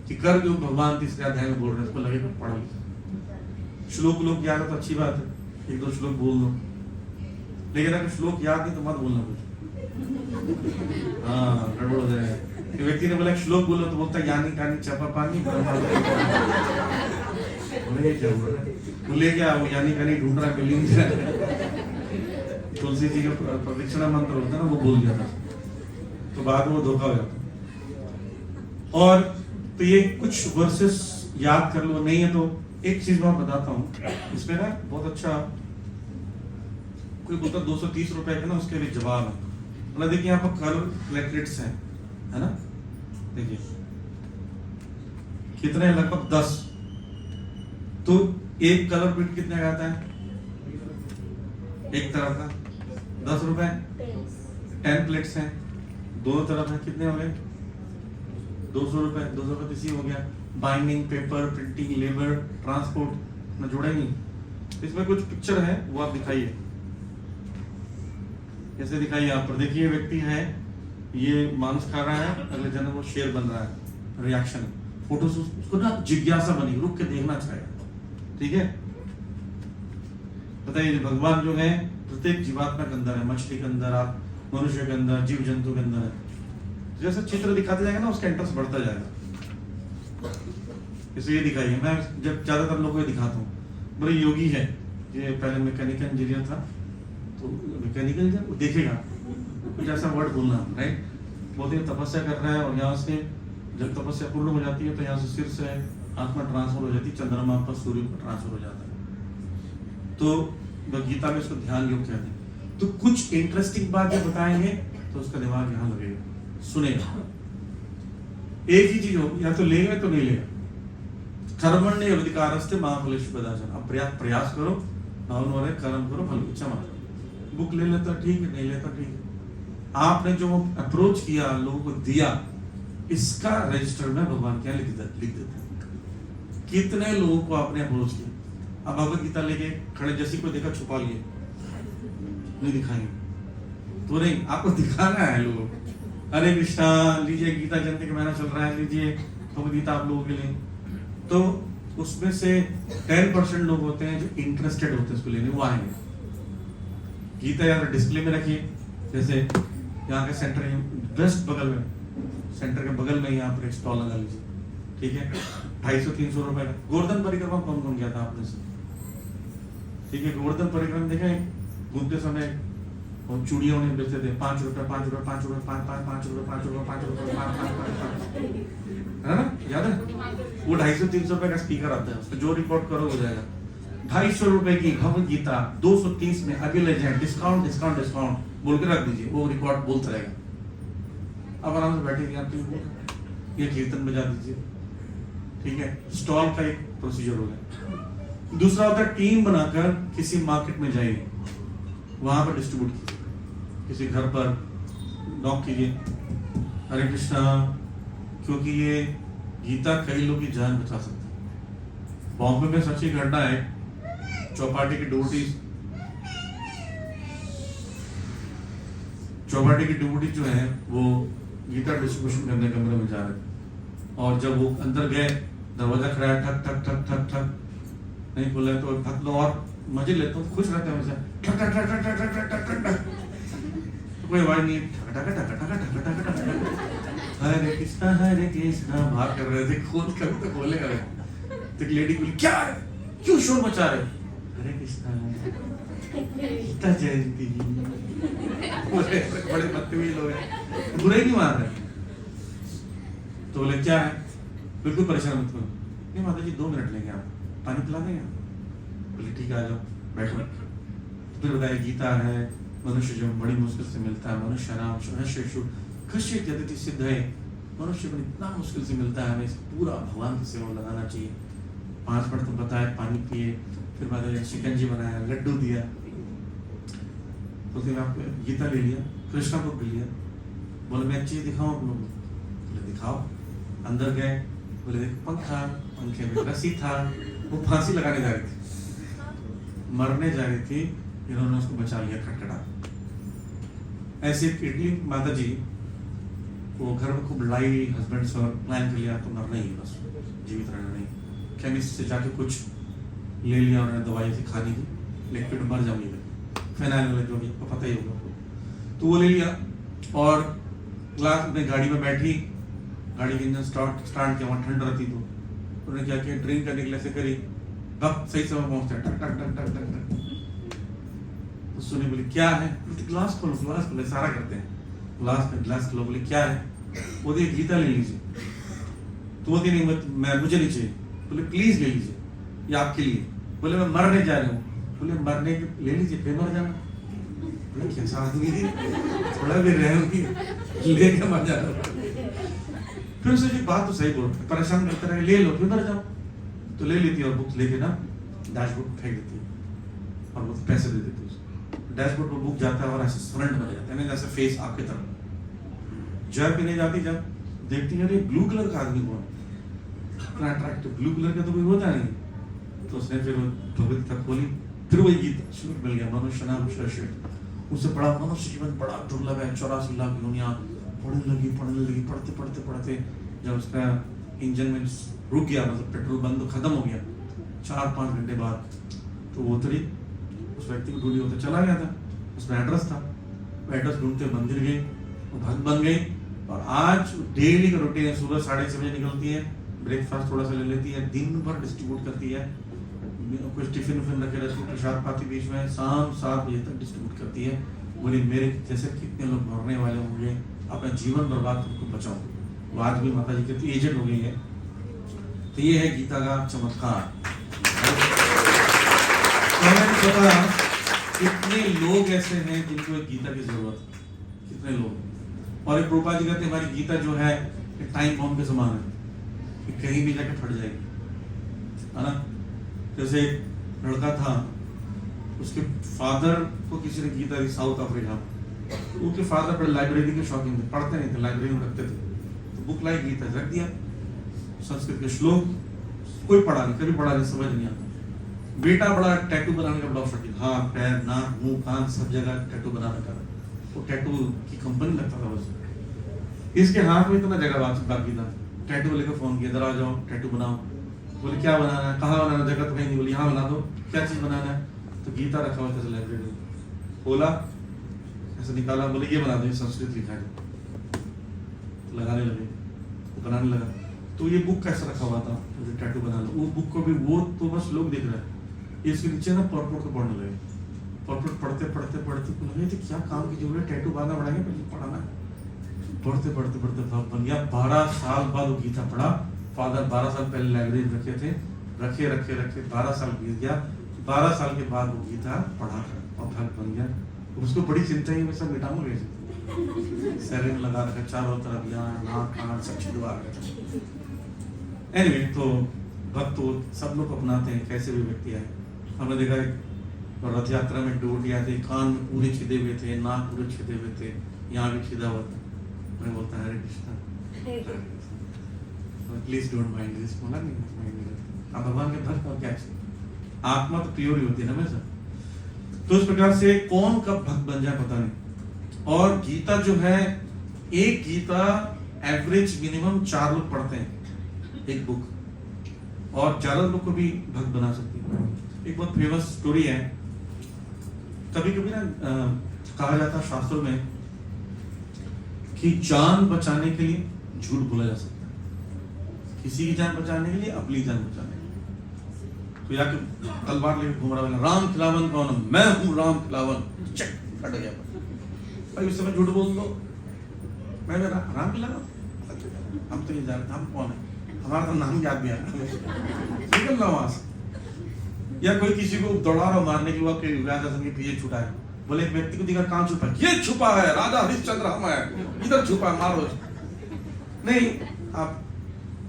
कि कर्म योग भगवान 3रे अध्याय में बोल रहे हैं, इसको लगे पढ़ लो। श्लोक लोग याद है तो अच्छी बात है, 1-2 श्लोक बोल दो, लेकिन अगर श्लोक याद नहीं तो मत बोलना कुछ, हाँ गड़बड़ हो जाएगा। व्यक्ति ने बोला श्लोक बोलो तो बोलता यानी कानी चपा पानी, क्या बोले क्या वो यानी कानी ढूंढ रहा बिल्डिंग, तुलसी जी का प्रदक्षिणा मंत्र होता है ना, वो भूल गया था, तो बाद में वो धोखा हो जाता। और तो ये कुछ वर्सेस याद कर लो, नहीं है तो एक चीज मैं बताता हूँ, इसमें ना बहुत अच्छा, कोई बोलता 230 रुपए का ना, उसके भी जवाब है। मतलब देखिए यहाँ पर कलर प्लेटलेट्स हैं, है ना, देखिए कितने, लगभग 10। तो एक कलर प्रिंट कितने का आता है? एक तरफ का 10 रुपए, 10 प्लेट्स हैं, दोनों तरफ है, कितने हो गए? 200 रुपए, 200 रुपए इसी हो गया। Binding, paper, printing, labour, transport ना जोड़े नहीं। इसमें कुछ पिक्चर है वो आप दिखाइए, कैसे दिखाइए आप पर। देखिए व्यक्ति है, ये मांस खा रहा है, अगले जन्म वो शेर बन रहा है, रिएक्शन फोटो से उसको ना जिज्ञासा बनी, रुक के देखना चाहेगा, ठीक है। बताइए भगवान जो है प्रत्येक जीवात्मा के अंदर है, मछली के अंदर, आप मनुष्य के अंदर, जीव जंतु के अंदर है। जैसे चित्र दिखाते जाएगा ना उसका इंटरेस्ट बढ़ता जाएगा। इसे ये दिखाइए, मैं जब ज्यादातर लोगों को दिखाता हूँ, बड़े योगी है, ये पहले मैकेनिकल इंजीनियर था, तो मैकेनिकल इंजीनियर वो देखेगा कुछ ऐसा वर्ड बोलना, राइट, बहुत ही तपस्या कर रहा है, और यहाँ से जब तपस्या पूर्ण हो जाती है तो यहाँ से सिर से आत्मा ट्रांसफर हो जाती है, चंद्रमा पर सूर्य पर ट्रांसफर हो जाता है। तो गीता में इसको ध्यान योग कहते हैं। तो कुछ इंटरेस्टिंग बात जब बताएंगे तो उसका दिमाग यहाँ लगेगा, सुनेगा। एक ही चीज होगी, या तो लेगा तो नहीं लेगा। कर्मण्य अधिकारस्ते मा फलेषु कदाचन, अब प्रयास करो, कर्म करो, फल की इच्छा मत करो। बुक ले लेता ठीक है, नहीं लेता ठीक है। आपने जो अप्रोच किया, लोगों को दिया, इसका रजिस्टर में भगवान क्या लिख देते हैं। कितने लोगों को आपने अप्रोच किया। अब भगवत गीता लेके खड़े, जैसी को देखा छुपा लिए, नहीं दिखाएंगे तो नहीं, आपको दिखाना है लोगों को। हरे कृष्णा लीजिए, गीता जयंती का महीना चल रहा है, लीजिए भगवत गीता आप लोगों के लिए। तो उसमें से 10% लोग होते हैं जो इंटरेस्टेड होते हैं इसको लेने, वो आएंगे। गीता या डिस्प्ले में रखिए, जैसे यहाँ के सेंटर जस्ट बगल में, सेंटर के बगल में यहाँ पर एक स्टॉल लगा लीजिए, ठीक है, 250-300 रुपए का। गोवर्धन परिक्रमा कौन कौन गया था आपने से? ठीक है, गोवर्धन परिक्रमा देखा है, घूमते समय और चूड़ियां उन्हें बेचते थे, 5 रुपए, 5 रुपए, 5 रुपए, 5 रुपए, 5 रुपए, 5 रुपए, 5 है ना, याद है? वो 250-300 रुपए का स्पीकर आता है, उसको जो रिकॉर्ड करो हो जाएगा। 250 रुपए की भगवत गीता 230 में अभी ले जाए, डिस्काउंट डिस्काउंट डिस्काउंट बोल के रख दीजिए, वो रिकॉर्ड बोलता रहेगा। अब आराम से बैठेंगे आप, ये कीर्तन बजा दीजिए, ठीक है। स्टॉल का एक प्रोसीजर हो गया। दूसरा होता है टीम बनाकर किसी मार्केट में जाइए, वहां पर डिस्ट्रीब्यूट कीजिए, किसी घर पर नॉक कीजिए, हरे कृष्णा, क्योंकि ये गीता कई लोग की जान बचा सकती है। बॉम्बे में सच्ची घटना है, चौपाटी की डिवोटी जो है वो गीता डिस्ट्रीब्यूशन करने कमरे में जा रहे थे, और जब वो अंदर गए दरवाजा खड़ा है, ठक ठक ठक ठक ठक नहीं बोले तो ठक लो और मजे लेते हो, खुश रहते हैं हमेशा, ठक ठक ठक ठक ठक ठक ठक ठक ठक, कोई आवाज नहीं, ठक ठक ठक ठक ठक ठक ठक ठक, हरे कृष्णा बाहर कर रहे थे, खोल कर तो बोले गए तो लेडी बोली क्या है, क्यों शोर मचा रहे, हरे कृष्णा गीता जयंती, बड़े बदतमीज लोग हैं, बुरे नहीं मान रहे। तो बोले क्या है, बिल्कुल परेशान मत करो, नहीं माता जी 2 मिनट लेंगे, आप पानी पिला देंगे, बोले ठीक है आ जाओ बैठो। फिर बताया गीता है, मनुष्य जो बड़ी मुश्किल से मिलता है, मनुष्य नाम शरणशेषु कश्चित् यदति सिद्धये, मनुष्य को इतना मुश्किल से मिलता है, हमें पूरा भगवान की सेवा में लगाना चाहिए। 5 मिनट तो बताया, पानी पिए, फिर माता जी शिकंजी बनाया, लड्डू दिया, तो फिर आप गीता ले लिया, कृष्णा बुक भी लिया, बोले मैं चीज दिखाऊं आप लोगों को, बोले दिखाओ। अंदर गए, बोले देखो पंखा, पंखे में रस्सी था, वो फांसी लगाने जा रही थी, मरने जा रही थी, इन्होंने उसको बचा लिया खटखटा। ऐसे इटली माता जी वो घर में खूब लड़ाई हस्बैंड से, और प्लान कर लिया तो मरना ही बस, जीवित रहना नहीं। केमिस्ट से जाके कुछ ले लिया उन्होंने दवाई से खाने की, लिक्विड मर जाऊंगी, फेनाइल वाले जो भी आपको पता ही होगा, तो वो ले लिया और क्लास में गाड़ी में बैठी, गाड़ी के इंजन स्टार्ट किया, वहाँ ठंड रहती तो उन्होंने क्या किया, ड्रिंक करने के लिए ऐसे करी, कब सही समय पहुंचता टक टक टक टक टक टक, तो सुनी बोली क्या है, ग्लास खोलो सारा करते हैं, ग्लास खोलो, बोले क्या है, वो दिए गीता ले लीजिए, तो वो नहीं मैं मुझे नहीं चाहिए, बोले प्लीज ले लीजिए ये आपके लिए, बोले मैं मरने जा रहा हूँ, बोले मरने ले लीजिए फिर मर जाना, बोले कैसा आदमी है, थोड़ा भी रहे लेके मर जाना। फिर सोची बात तो सही बोल, परेशान करते रहे, ले लो फिर मर जाओ, तो ले लेती है और बुक लेके ना डैशबोर्ड फेंक देती है और वो पैसे दे देती है उसको, डैशबोर्ड पर बुक जाता है और ऐसे फ्रंट बन जाता है, जैसे फेस आपके तरफ, जॉय पे नहीं जाती, जब देखती है ब्लू कलर का आदमी कौन, इतना अट्रैक्टिव, ब्लू कलर का तो कोई होता नहीं, तो उसने फिर भगवत खोली, फिर वही गीत शुरू मिल गया, मनुष्य नाम शरणशेषु, उससे बड़ा मनुष्य जीवन बड़ा दुर्लभ है, 84 लाख दुनिया, पढ़ने लगी, पढ़ते जब उसका इंजन में रुक गया, मतलब पेट्रोल बंद तो खत्म हो गया 4-5 घंटे बाद, तो वो उतरी, उस व्यक्ति को ढूंढी, होता चला गया था, उसमें एड्रेस था, वो एड्रेस ढूंढते मंदिर गई, वो भक्त बन गई, और आज डेली का रूटीन है, सुबह 6:30 बजे निकलती है, ब्रेकफास्ट थोड़ा सा ले लेती है, दिन भर डिस्ट्रीब्यूट करती है, कुछ टिफिन रखे रहती है, प्रसाद पाती बीच में, शाम 7 बजे तक डिस्ट्रीब्यूट करती है। बोली मेरे जैसे कितने लोग मरने वाले होंगे, अपना जीवन बर्बाद करके बचाओ, वो आज भी माता जी कितनी एजेड हो गई है। तो ये है गीता का चमत्कार। कितने लोग ऐसे हैं जिनको गीता की जरूरत है, कितने लोग, और एक प्रभुपाद जी कहते हैं हमारी गीता जो है टाइम बॉम्ब के समान है, कि कहीं भी जाके फट जाएगी, है ना। जैसे एक लड़का था, उसके फादर को किसी ने गीता दी साउथ अफ्रीका, उनके फादर बड़े लाइब्रेरी के शौकीन थे, पढ़ते नहीं थे, लाइब्रेरी में रखते थे, तो बुक लाई गीता रख दिया, संस्कृत के श्लोक, कोई पढ़ा नहीं, कभी पढ़ा नहीं, समझ नहीं आता। बेटा बड़ा टैटू बनाने का बड़ा शौकीन, हाथ पैर नाक मुंह कान सब जगह टैटू बनाने का, वो टैटू की कंपनी लगता था बस, इसके हाथ में इतना जगह बाकी था, टैटू लेकर फोन किया, इधर आ जाओ टैटू बनाओ, बोले क्या बनाना है, कहाँ बनाना, जगह तो कहीं नहीं, बोली यहाँ बना दो, क्या चीज बनाना है, तो गीता रखा हुआ था लाइब्रेरी में, खोला ऐसे निकाला, बोले ये बना दो, संस्कृत लिखा है, तो लगाने लगे, बनाने लगा, तो ये बुक कैसा रखा हुआ था, मुझे टैटू बना लो, वो बुक को भी वो तो बस लोग देख रहे हैं, इसके नीचे ना परपोट को पढ़ने लगे, परपोट पढ़ते लगे क्या काम की जरूरत, टैटू बांधना पड़ेगा, पहले पढ़ाना है, पढ़ते बन गया। 12 साल बाद वो गीता पढ़ा, फादर 12 साल पहले लाइब्रेरी रखे थे, रखे 12 साल बीत गया, 12 साल के बाद वो गीता पढ़ा और भक्त बन गया। उसको बड़ी चिंता ही, मैं सब मिटाऊंगा कैसे, शरीर में लगा रखा, चारों तरफ यहाँ नाक कान सब छिदवा रखा। एनीवे, तो भक्त तो सब लोग अपनाते हैं, कैसे भी व्यक्ति आए। हमने देखा एक रथ यात्रा में डोटी आते, कान पूरे छिदे हुए थे, नाक पूरे छिदे हुए थे, यहाँ भी छिदा हुआ था, मैं बोलता है Hare Krishna. Please don't mind this, बोला नहीं आप भगवान के भक्त और क्या चाहिए, आत्मा तो प्योर ही होती है ना हमेशा। तो इस प्रकार से कौन कब भक्त बन जाए पता नहीं। और गीता जो है, एक गीता एवरेज मिनिमम 4 लोग पढ़ते हैं एक बुक, और ज्यादा लोग को भी भक्त बना सकती है। एक बहुत फेमस स्टोरी है, कभी कभी ना कहा जाता है शास्त्रों में कि जान बचाने के लिए झूठ बोला जा सकता है, किसी की जान बचाने के लिए अपनी जान बचाने के लिए। तो या तलवार लेकर घूम रहा है, राम खिलावन कौन है, मैं हूं राम खिलावन, चक फट गया भाई। उस समय झूठ बोल दो, मैं राम खिलावन, हम तो ये जानते हम कौन है, हमारा तो नाम याद भी आ रहा है, निकल रहा वहां से। या कोई किसी को दौड़ा रहा मारने के बाद के पीछे छुटा है, बोले एक व्यक्ति को दिखा कहां छुपा, ये छुपा है राजा हरिश्चंद्र हम है, इधर छुपा है मारो। नहीं, आप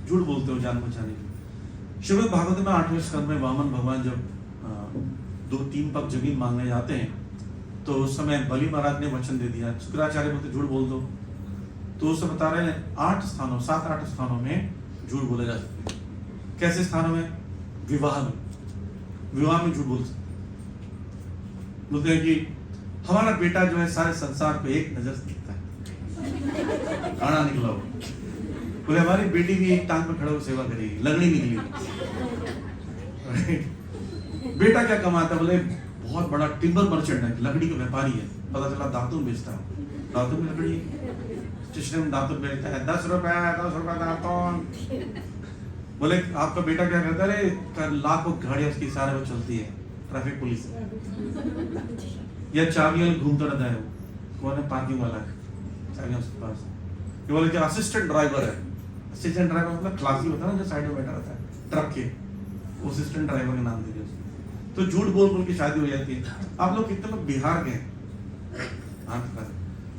झूठ बोलते हो जान बचाने के लिए। श्रीमद् भागवत में 8वें स्कंद में वामन भगवान जब 2-3 पग जमीन मांगने जाते हैं, तो उस समय बलि महाराज ने वचन दे दिया, शुक्राचार्य बोलते झूठ बोल दो, तो उससे बता रहे हैं 7-8 स्थानों में झूठ बोले जा सकते हैं। कैसे स्थानों में? विवाह में, विवाह में झूठ बोल सकते, बोलते हैं कि हमारा बेटा जो है सारे संसार को एक नजर से दिखता है, काना निकला हो। बोले हमारी बेटी भी एक टांग पे खड़े होकर सेवा करेगी, लगनी निकली। बेटा क्या कमाता? बोले बहुत बड़ा टिम्बर मर्चेंट है, लकड़ी का व्यापारी है, पता चला दातुन बेचता है, दातुन में लकड़ी स्टेशन में दातुन बेचता है, 10 रुपए दातुन। बोले आपका बेटा क्या करता है? लाखों गाड़ियां उसकी इशारे में चलती है, ट्रैफिक पुलिस या चाबियां घूमता रहता है, कौन है? पार्किंग वाला है, चाबियां उसके पास। ये बोले कि असिस्टेंट ड्राइवर है, असिस्टेंट ड्राइवर मतलब क्लासी होता है ना जो साइड में बैठा रहता है ट्रक के, असिस्टेंट ड्राइवर का नाम दे दिया उसको। तो झूठ बोल बोल के शादी हो जाती है। आप लोग कितने लोग बिहार गए?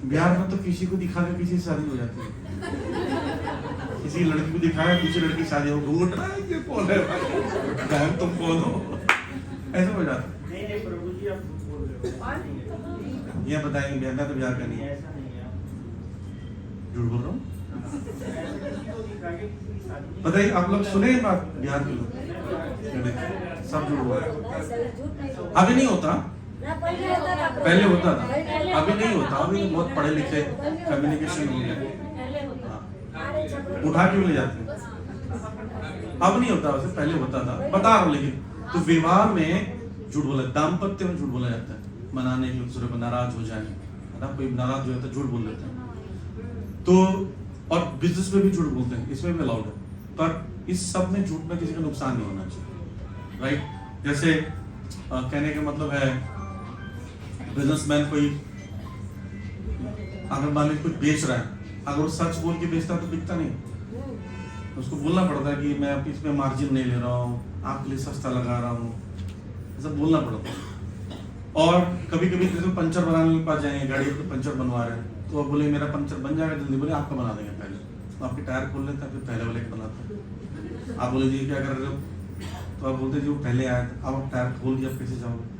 बिहार में तो किसी को दिखा के किसी शादी हो जाती है, किसी लड़की को दिखाया दूसरी लड़की शादी हो, घूट रहा है ये कौन है भाई, तुम कौन हो, ऐसा हो जाता है। नहीं प्रभु जी आप बोल रहे हो, ये बताएंगे बिहार तो बिहार का नहीं है, ऐसा नहीं है, झूठ बोल रहा हूँ। बताइए आप लोग सुने ये बात, बिहार के लोग सब झूठ बोल रहे। अभी नहीं होता, पहले होता था, अभी नहीं होता, अभी तो बहुत पढ़े लिखे कम्युनिकेशन हो गया, उठा क्यों ले जाते हैं, अब नहीं होता, वैसे पहले होता था, बता रहा हूँ। लेकिन तो विवाह में झूठ बोला, दाम्पत्य में झूठ बोला जाता है, मनाने के दूसरे पर नाराज हो जाए, कोई नाराज हो जाता है झूठ बोल देता है। तो और बिजनेस में भी झूठ बोलते हैं, इसमें भी अलाउड है, पर इस सब में झूठ में किसी का नुकसान नहीं होना चाहिए, राइट। जैसे कहने का मतलब है बिजनेसमैन कोई अगर मान लीजिए कुछ बेच रहा है, अगर वो सच बोल के बेचता है तो बिकता नहीं, उसको बोलना पड़ता है कि मैं इसमें मार्जिन नहीं ले रहा हूँ, आपके लिए सस्ता लगा रहा हूँ, ऐसा बोलना पड़ता है। और कभी कभी जैसे पंचर बनाने के पास जाएंगे, गाड़ी को पंचर बनवा रहे हैं, तो आप बोले मेरा पंचर बन जाएगा जल्दी, बोले आपका बना देंगे पहले, तो आपके टायर खोल लेता है, फिर पहले वाले का बनाता है। आप बोले जी क्या कर रहे हो, तो आप बोलते जी वो पहले आया था, अब आप टायर खोल दिया, कैसे जाओगे।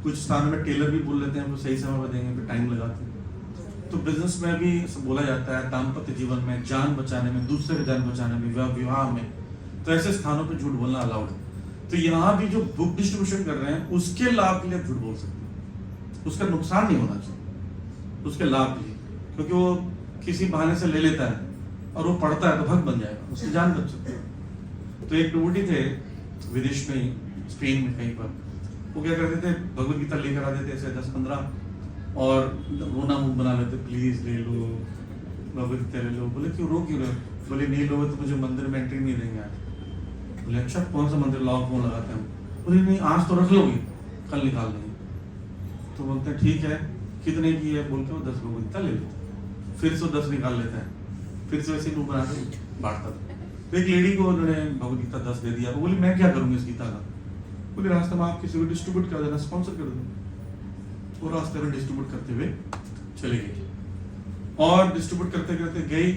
कुछ स्थानों में टेलर भी बोल लेते हैं, वो सही समय पर देंगे, फिर टाइम लगाते हैं। तो बिजनेस में भी बोला जाता है, दाम्पत्य जीवन में, जान बचाने में, दूसरे की जान बचाने में, विवाह में, तो ऐसे स्थानों पर झूठ बोलना अलाउड है। तो यहाँ भी जो बुक डिस्ट्रीब्यूशन कर रहे हैं उसके लाभ के लिए झूठ बोल सकते हैं, उसका नुकसान नहीं होना चाहिए, उसके लाभ के लिए, क्योंकि वो किसी बहाने से ले लेता है और वो पढ़ता है तो भक्त बन जाएगा, उसकी जान बच सकती है। तो एक डिवोटी थे विदेश में, स्पेन में कहीं पर, वो क्या करते थे, भगवत गीता लेकर आते थे ऐसे 10-15 और रोना मुंह बना लेते, प्लीज ले लो भगवत गीता ले लो। बोले क्यों रो क्यों रहे? बोले नहीं लोगे तो मुझे मंदिर में एंट्री नहीं देंगे आज। बोले अच्छा कौन सा मंदिर, लाओ फोन लगाते हैं। बोले नहीं आज तो रख लोगे, कल निकाल देंगे। तो बोलते हैं ठीक है, कितने की है बोल के वो 10 भगवत गीता ले लेते, फिर से 10 निकाल लेता है, फिर से वैसे मुंह बना के बांटता था। तो एक लेडी को उन्होंने भगवत गीता 10 दे दिया, वो बोली मैं क्या करूंगी इस गीता का। बोले रास्ते में आप किसी को डिस्ट्रीब्यूट कर देना, स्पॉन्सर कर देना। वो रास्ते में डिस्ट्रीब्यूट करते हुए चले गए, और डिस्ट्रीब्यूट करते करते गई,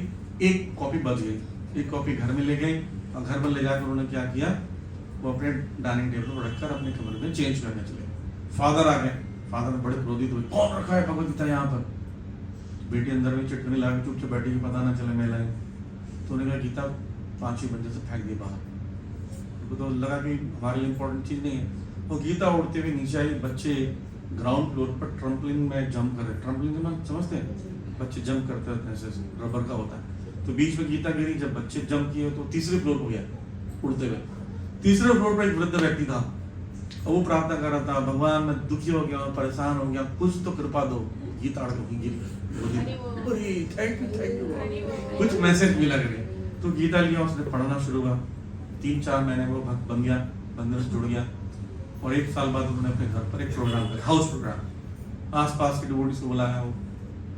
एक कॉपी बच गई, एक कॉपी घर में ले गई, और घर में ले जाकर उन्होंने क्या किया, वो अपने डाइनिंग टेबल पर रखकर अपने कमरे में चेंज करने चले। फादर आ गए, फादर बड़े क्रोधित हुए, कौन रखा है भगवत गीता यहाँ पर। बेटी अंदर में चटनी ला के चुपचाप बैठी, पता ना चले मैं लाई। तो उन्होंने कहा गीता 5 ही बजे से फेंक दिए बाहर। उनको तो लगा कि हमारे लिए इम्पोर्टेंट चीज़ नहीं है। वो गीता उड़ते हुए नीचे आई, बच्चे ग्राउंड फ्लोर पर ट्रम्पलिन में जंप कर रहे। ट्रम्पलिन के नाम समझते हैं? बच्चे जंप करते रहते हैं, ऐसे रबर का होता है। तो बीच में गीता गिरी, जब बच्चे जंप किए तो तीसरे फ्लोर पर गया उड़ते हुए। तीसरे फ्लोर पर एक वृद्ध व्यक्ति था और वो प्रार्थना कर रहा था, भगवान मैं दुखी हो गया, परेशान हो गया, कुछ तो कृपा दो। गीता अड़ के गिरी, थैंक यू, कुछ मैसेज मिला करे। तो गीता लिया, उसने पढ़ना शुरू हुआ। 3-4 महीने वो भक्त बन गया, बंदर से जुड़ गया। और 1 साल बाद उन्होंने अपने घर पर एक प्रोग्राम किया, हाउस प्रोग्राम। आसपास के डिवोटीज को बुलाया, वो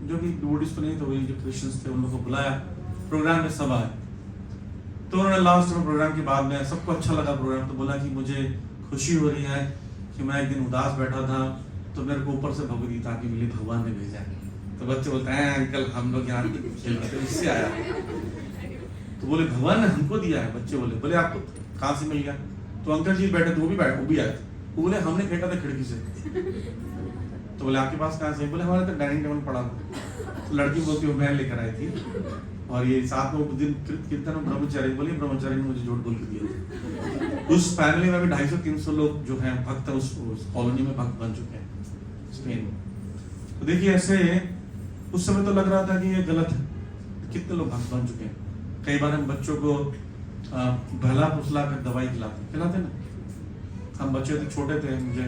जो भी डिवोटीज तो नहीं तो वही जो क्रिश्चियंस थे उन लोगों को बुलाया। प्रोग्राम में सब आए। तो उन्होंने लास्ट में प्रोग्राम के बाद में सबको अच्छा लगा प्रोग्राम, तो बोला कि मुझे खुशी हो रही है कि मैं एक दिन उदास बैठा था तो मेरे को ऊपर से भगवदगीता की मिली, भगवान ने भेजा। तो बच्चे बोलते हैं अंकल हम लोग यहाँ खेल रहे थे, इससे आया। तो बोले भगवान ने हमको दिया है। बच्चे बोले आपको कहाँ से मिल गया? तो अंकल जी बैठे थे, वो भी आए थे। वो बोले हमने फेंका था खिड़की से। तो बोले आपके पास कहाँ से? बोले हमारे तो डाइनिंग टेबल पड़ा था। तो लड़की बोलती है मैं लेकर आई थी, और ये साथ में उस दिन कीर्तन में ब्रह्मचारी बोली, ब्रह्मचारी ने मुझे झूठ बोल के दिया। उस फैमिली में भी 250-300 लोग जो हैं भक्त उस कॉलोनी में भक्त बन चुके हैं स्पेन में। तो देखिए ऐसे उस समय तो लग रहा था कि ये गलत है, कितने लोग भक्त बन चुके हैं। कई बार हम बच्चों को भला फुसला कर दवाई खिलाते ना। हम बच्चे थे, छोटे थे, मुझे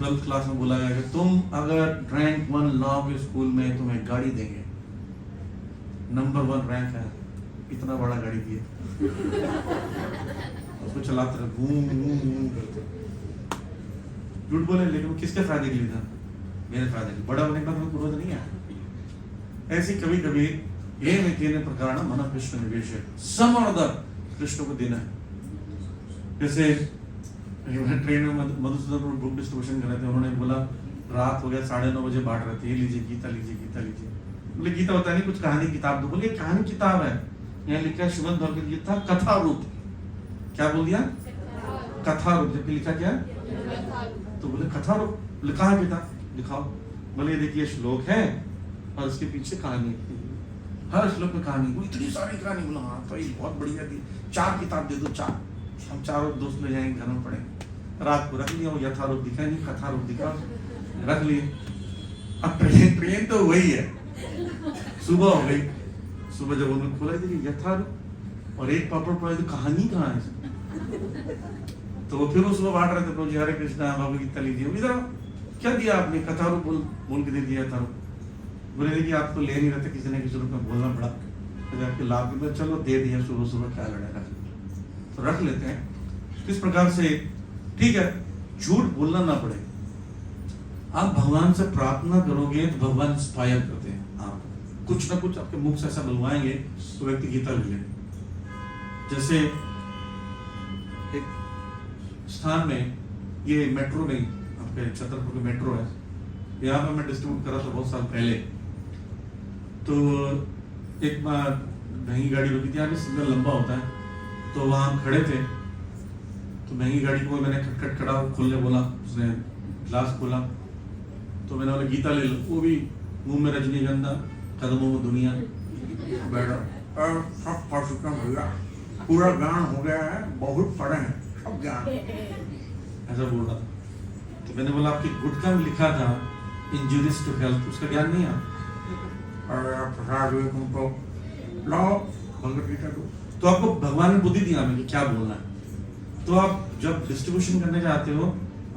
12th क्लास में बोला गया कि तुम अगर रैंक 1 लाओगे स्कूल में तुम्हें गाड़ी देंगे। नंबर 1 रैंक है, इतना बड़ा गाड़ी दिए। उसको चलाते रहे, घूम करते। झूठ बोले, लेकिन किसके फायदे के लिए था? मेरे फायदे के लिए। बड़ा होने का तुम्हें क्रोध नहीं आया। ऐसी कभी कभी ये में तेने प्रकार मन कृष्ण निवेश है, सम और अदर कृष्ण को देना है। जैसे ट्रेन में मधुसूदन बुक डिस्ट्रीब्यूशन कर रहे थे, उन्होंने बोला रात हो गया 9:30 बजे बांट रहे थे, ये लीजिए गीता लीजिए, गीता लीजिए। बोले गीता होता नहीं, कुछ कहानी किताब दो। बोले कहानी किताब है, यहाँ लिखा है श्रीमद् भगवद गीता कथा रूप। क्या बोल दिया? कथा रूप। जबकि लिखा क्या? तो बोले कथा रूप लिखा है बेटा, दिखाओ। बोले देखिए श्लोक है और इसके पीछे कहानी, हर श्लोक में कहानी। वो इतनी सारी कहानी। बोला हाँ तो ये बहुत बढ़िया थी, 4 किताब दे दो, 4 हम चारों दोस्त ले जाएंगे, घर में पढ़ेंगे। रात को रख लिया, वो यथारूप दिखा नहीं, कथा रूप दिखा, रख लिए। अब ट्रेन तो वही है। सुबह हो गई, सुबह जब उन्होंने खोला देखिए यथारूप और एक पापड़ पड़ा, तो कहानी कहाँ है? तो वो फिर वो सुबह बांट रहे थे, प्रभु जी हरे कृष्णा भगवद गीता लीजिए। इधर क्या दिया आपने? कथा रूप बोल के दे दिया था। बोले देखिए आप तो ले नहीं रहते, किसी न किसी रूप में बोलना पड़ा, तो आपके लाभ में चलो दे दिया, सुबह सुबह क्या लड़ेगा, तो रख लेते हैं। किस प्रकार से ठीक है, झूठ बोलना ना पड़े। आप भगवान से प्रार्थना करोगे तो भगवान इंस्पायर करते हैं, आप कुछ ना कुछ आपके मुख से ऐसा बुलवाएंगे तो व्यक्ति गीता ले लेंगे। जैसे एक स्थान में, ये मेट्रो नहीं, आपके छतरपुर के मेट्रो है, यहाँ पर मैं डिस्ट्रीब्यूट करा था बहुत साल पहले। तो एक बार महंगी गाड़ी रुकी थी, आगे सिग्नल लंबा होता है, तो वहाँ खड़े थे। तो महंगी गाड़ी को मैंने खटखट खड़ा खोलने बोला, उसने ग्लास खोला, तो मैंने बोला गीता ले लो। वो भी मुंह में रजनीगंधा, कदमों में दुनिया, बैठा सब पढ़ चुका भैया, पूरा ज्ञान हो गया है, बहुत पढ़े हैं, सब ज्ञान, ऐसा बोल रहा था। तो मैंने बोला आपकी गुटखा में लिखा था इंजुरियस टू हेल्थ, उसका ज्ञान नहीं है? भगवद गीता को तो आपको भगवान ने बुद्धि दी हमें कि क्या बोलना है। तो आप जब डिस्ट्रीब्यूशन करने जाते हो,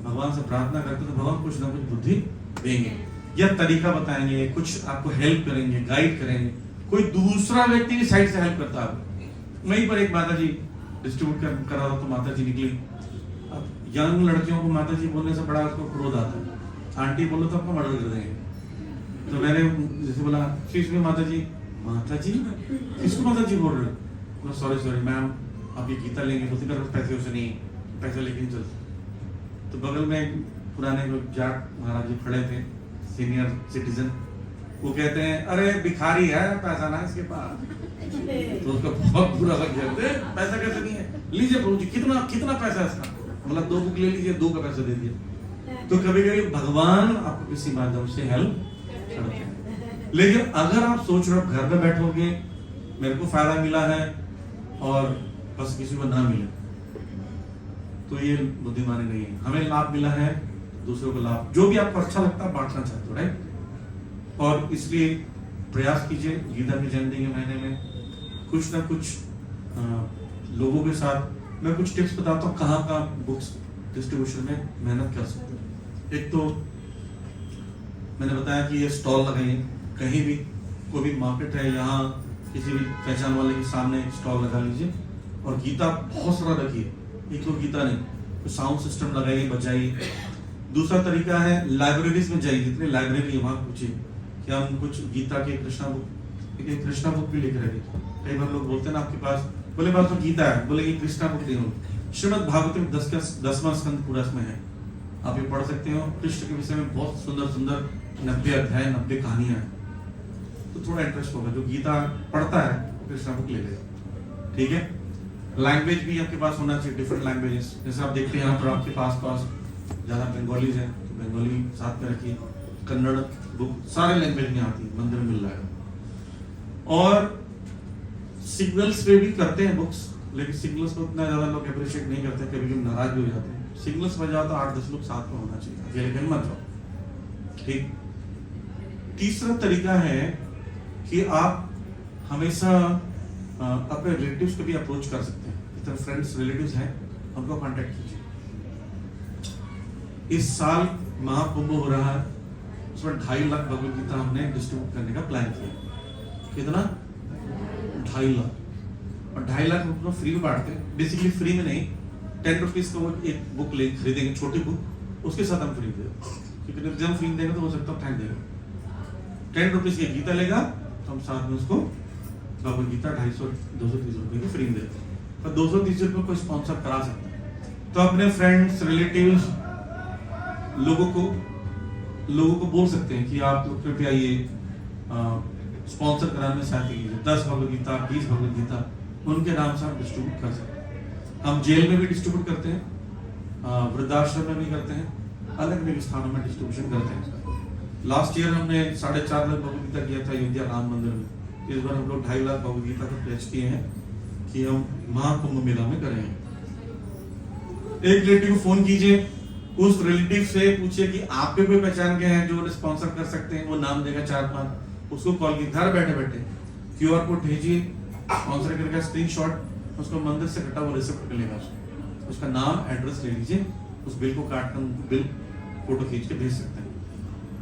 भगवान से प्रार्थना करते हो, तो भगवान कुछ ना कुछ बुद्धि देंगे या तरीका बताएंगे, कुछ आपको हेल्प करेंगे, गाइड करेंगे। कोई दूसरा व्यक्ति भी साइड से हेल्प करता है आपको। वहीं पर एक माता जी डिस्ट्रीब्यूट कर रहा था, तो माता जी निकली। अब यंग लड़कियों को माता जी बोलने से बड़ा उसको क्रोध आता है, आंटी बोलो तो आपको मर्डर कर देंगे। तो मैंने जैसे बोला एक्सक्यूज मी माता जी किसको माता जी बोल रहे हो? सॉरी मैम, आप ये गीता लेंगे? बोलती मेरे पास पैसे उसे नहीं, पैसे लेके नहीं चलते। तो बगल में एक पुराने जाट महाराज जी खड़े थे, सीनियर सिटीजन, वो कहते हैं अरे भिखारी है, पैसा ना इसके पास। तो उसका बहुत बुरा लग गया, पैसा कैसे नहीं है? लीजिए प्रभु जी, कितना पैसा है इसका? मतलब 2 बुक ले लीजिए, 2 का पैसा दे दिया। तो कभी कभी भगवान आपको किसी माध्यम से हेल्प करते हैं। लेकिन अगर आप सोच रहे हो घर में बैठोगे, मेरे को फायदा मिला है और बस किसी को ना मिले, तो ये बुद्धिमानी नहीं है। हमें लाभ मिला है, दूसरों को लाभ, जो भी आपको अच्छा लगता है बांटना चाहते हो, राइट? और इसलिए प्रयास कीजिए गीता के जन्मदिन के महीने में कुछ ना कुछ लोगों के साथ मैं कुछ टिप्स बताता हूँ कहाँ कहाँ बुक्स डिस्ट्रीब्यूशन में मेहनत कर सकते हैं। एक तो मैंने बताया कि ये स्टॉल लगाइए, कहीं भी कोई भी मार्केट है, यहाँ किसी भी पहचान वाले के सामने एक स्टॉल लगा लीजिए और गीता बहुत सारा रखिए, एक तो गीता नहीं, तो साउंड सिस्टम लगाइए, बजाइए। दूसरा तरीका है लाइब्रेरीज में जाइए, जितने लाइब्रेरी है वहाँ पूछिए कि हम कुछ गीता के कृष्णा बुक भी लिख रहे थे। कई बार लोग बोलते हैं ना आपके पास, बोले बात तो गीता है, बोले कि कृष्णा बुक नहीं हो, श्रीमद् भागवतम 10वां स्कंद पूरा इसमें है, आप ये पढ़ सकते हो। कृष्ण के विषय में बहुत सुंदर सुंदर 90 अध्याय 90 कहानियां हैं, तो थोड़ा इंटरेस्ट होगा। जो गीता पढ़ता है वो कृष्णा बुक ले लेगा, ठीक है। लैंग्वेज भी आपके पास होना चाहिए, डिफरेंट लैंग्वेजेस, जैसे आप देखते हैं यहाँ पर आपके पास ज़्यादा बंगालीज हैं तो बंगाली साथ में रखिए, कन्नड़ बुक सारे लैंग्वेज में आती है, मंदिर में मिल जाएगा। और सिग्नल्स पे भी करते हैं बुक्स, लेकिन सिग्नल्स को उतना ज़्यादा लोग अप्रिशिएट नहीं करते, कभी कभी नाराज भी हो जाते हैं। सिग्नल्स में जाओ तो 8-10 लोग साथ में होना चाहिए, अकेले कहीं मत जाओ, ठीक। तीसरा तरीका है कि आप हमेशा अपने रिलेटिव्स को भी अप्रोच कर सकते हैं, इधर फ्रेंड्स रिलेटिव्स हैं उनको कांटेक्ट कीजिए। इस साल महाकुंभ हो रहा है, उसमें 2.5 लाख भगवद गीता हमने डिस्ट्रीब्यूट करने का प्लान किया। कितना? 2.5 लाख। और 2.5 लाख रुपये फ्री में बांटते हैं, बेसिकली फ्री में नहीं, 10 रुपीज का वो एक बुक ले खरीदेंगे, छोटी बुक, उसके साथ हम फ्री दे, क्योंकि जब फ्री देंगे तो हो सकता है थैंक देगा। 10 रुपीज की गीता लेगा तो हम साथ में उसको भगवद गीता 250-230 रुपए की फ्री में देते हैं। तो 230 रुपये को स्पॉन्सर करा सकते हैं। तो अपने फ्रेंड्स रिलेटिव्स लोगों को बोल सकते हैं कि आप लोग कृपया ये स्पॉन्सर कराने में सहायता कीजिए। 10 भगवद गीता, 20 भगवद गीता उनके नाम से आप डिस्ट्रीब्यूट कर सकते हैं। हम जेल में भी डिस्ट्रीब्यूट करते हैं, वृद्धाश्रम में भी करते हैं, अलग अलग स्थानों में डिस्ट्रीब्यूशन करते हैं। लास्ट ईयर हमने 4.5 लाख भगवद गीता किया था अयोध्या राम मंदिर में। इस बार हम लोग 2.5 लाख भगवद गीता का प्लेज किए हैं कि हम महाकुंभ मेला में करेंगे। एक रिलेटिव को फोन कीजिए, उस रिलेटिव से पूछिए कि आपके कोई पहचान के हैं जो स्पॉन्सर कर सकते हैं, वो नाम देगा 4-5, उसको कॉल कीजिए, घर बैठे बैठे QR कोड भेजिए, स्पॉन्सर करके स्क्रीनशॉट, उसको मंदिर से कटा वो रिसिप्ट मिलेगा, उसका नाम एड्रेस ले लीजिए, उस बिल को काट कर बिल फोटो खींच के भेज सकते हैं।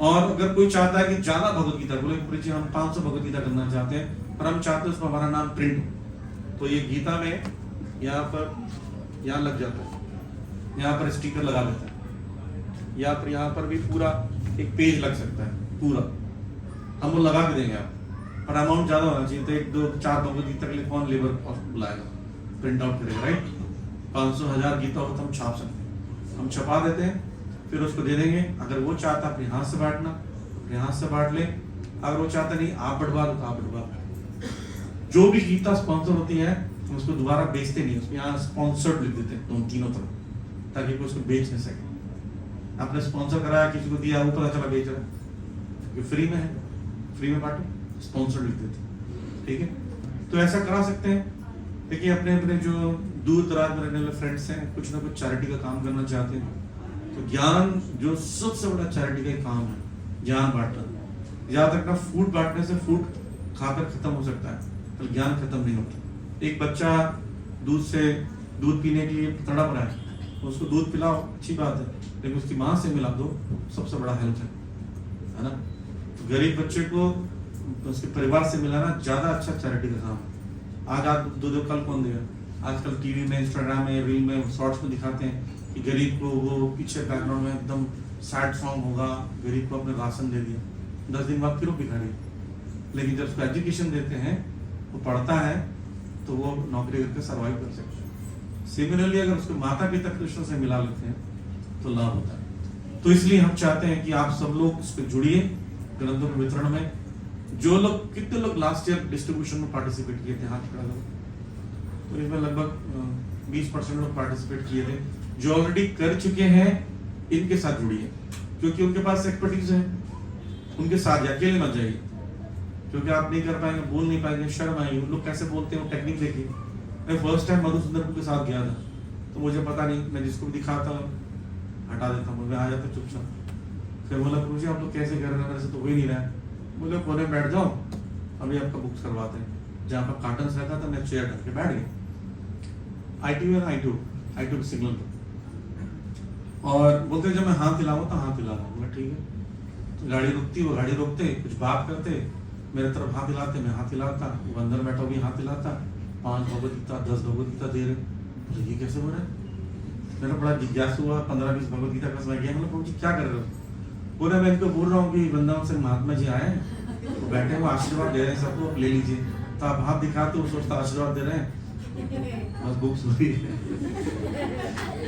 और अगर कोई चाहता है कि ज्यादा भगवद गीता, बोले हम 500 भगवद गीता करना चाहते हैं पर हम चाहते हैं उसमें हमारा नाम प्रिंट हो, तो ये गीता में यहाँ लग जाता है, यहाँ पर स्टिकर लगा देता है, यहाँ पर भी पूरा एक पेज लग सकता है पूरा, हम वो लगा के देंगे आप, पर अमाउंट ज्यादा होना चाहिए। तो 1-2-4 भगवद गीता के लिए कौन लेबर कॉस्ट बुलाएगा, प्रिंट आउट करेगा, राइट? 500-1000 गीता हो तो हम छाप सकते हैं, हम छपा देते हैं, फिर उसको दे देंगे। अगर वो चाहता अपने हाथ से बांटना, अपने हाथ से बांट ले, अगर वो चाहता नहीं आप बंटवा दो तो आप बंटवा। जो भी गीता स्पॉन्सर होती है हम उसको दोबारा बेचते नहीं, उसमें यहाँ स्पॉन्सर्ड लिख देते हैं तीनों तरफ, ताकि कोई उसको बेच नहीं सके। आपने स्पॉन्सर कराया, किसी को दिया, वो पता चला बेच रहा है, ये फ्री में है, फ्री में बांटो, स्पॉन्सर लिख देते, ठीक है। तो ऐसा करा सकते हैं। देखिए अपने अपने जो दूर दराज में रहने वाले फ्रेंड्स हैं, कुछ ना कुछ चैरिटी का काम करना चाहते हैं, तो ज्ञान जो सबसे बड़ा चैरिटी का काम है, ज्ञान बांटना। याद रखना, फूड बांटने से फूड खाकर खत्म हो सकता है, तो ज्ञान खत्म नहीं होता। एक बच्चा दूध पीने के लिए तड़प रहा है, उसको दूध पिलाओ, अच्छी बात है, लेकिन उसकी माँ से मिला दो, सबसे बड़ा हेल्प है ना। तो गरीब बच्चे को उसके परिवार से मिलाना ज्यादा अच्छा चैरिटी का काम है। आज आप दूध कल कौन देगा? आजकल टीवी में, इंस्टाग्राम में, रील में, शॉर्ट्स में दिखाते हैं कि गरीब को वो पीछे बैकग्राउंड में एकदम सैड सॉन्ग होगा, गरीब को अपने राशन दे दिया, 10 दिन बाद फिर वो भिखारी। लेकिन जब उसको एजुकेशन देते हैं, वो पढ़ता है, तो वो नौकरी करके सर्वाइव कर सकता है। सिमिलरली अगर उसके माता पिता कृष्ण से मिला लेते हैं तो लाभ होता है। तो इसलिए हम चाहते हैं कि आप सब लोग इस पर जुड़िए ग्रंथों के वितरण में। जो लोग, कितने लोग लास्ट ईयर डिस्ट्रीब्यूशन में पार्टिसिपेट किए थे, हाथ खड़ा करो। तो इसमें लगभग 20% लोग पार्टिसिपेट किए थे। जो ऑलरेडी कर चुके हैं इनके साथ जुड़िए, क्योंकि उनके पास एक्सपर्टीज है, उनके साथ अकेले मत जाइए, क्योंकि आप नहीं कर पाएंगे, बोल नहीं पाएंगे, शर्म आएगी। उन लोग कैसे बोलते हैं वो टेक्निक देखिए, मैं फर्स्ट टाइम मधुसूदनपुर के साथ गया था, तो मुझे पता नहीं, मैं जिसको भी दिखाता हटा देता हूँ, मैं आ जाता चुपचाप। फिर बोला प्रभु जी आप लोग कैसे कर रहे हैं, मेरे से तो हो ही नहीं रहा है। बोले कोने बैठ जाओ, अभी आपका बुक्स करवाते हैं। जहाँ पर कार्टन्स रखा था मैं चेयर ढक के बैठ गया, I2 सिग्नल पर, और बोलते जब मैं हाथ हिलाऊँ तो हाथ हिला रहा हूँ। ठीक है, तो गाड़ी रुकती, वो गाड़ी रोकते, कुछ बात करते, मेरे तरफ हाथ हिलाते, मैं हाथ हिलाता, वो अंदर बैठा भी हाथ हिलाता, 5 भगवदगीता 10 भगवदगीता दे रहे। बोले ये कैसे हो रहा है? मेरा बड़ा जिज्ञासु हुआ, 15-20 भगवदगीता का समय गया। मतलब प्रभु जी क्या कर रहे हो? बोले मैं इनको बोल रहा हूँ कि वृंदावन से महात्मा जी आए हैं, तो बैठे हुए आशीर्वाद दे रहे हैं सबको, ले लीजिए। तो आप हाथ दिखाते हो, सोचता आशीर्वाद दे रहे हैं, बस बुक्स हो रही है।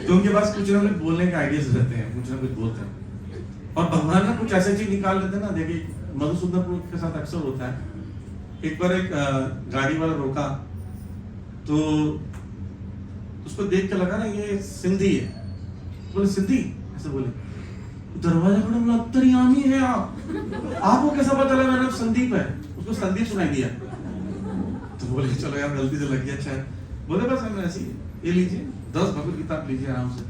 तो उनके पास कुछ ना कुछ बोलने के आइडियाज रहते हैं, कुछ ना कुछ बोलते हैं, और भगवान ना कुछ ऐसी चीज निकाल लेते हैं ना। देखिए मधुसूदनपुर के साथ अक्सर होता है। एक बार एक गाड़ी वाला रोका, तो उसको देख के लगा ना ये सिंधी है। बोले सिंधी? ऐसे बोले, दरवाजा खोला, बोला अंतर्यामी है आप, आपको कैसा पता चला मेरा नाम संदीप है? उसको संदीप सुनाई दिया। तो बोले चलो यार गलती से लग गया शायद। बोले बस हम ऐसी ये लीजिए 10 भगवदगीता आप लीजिए आराम से।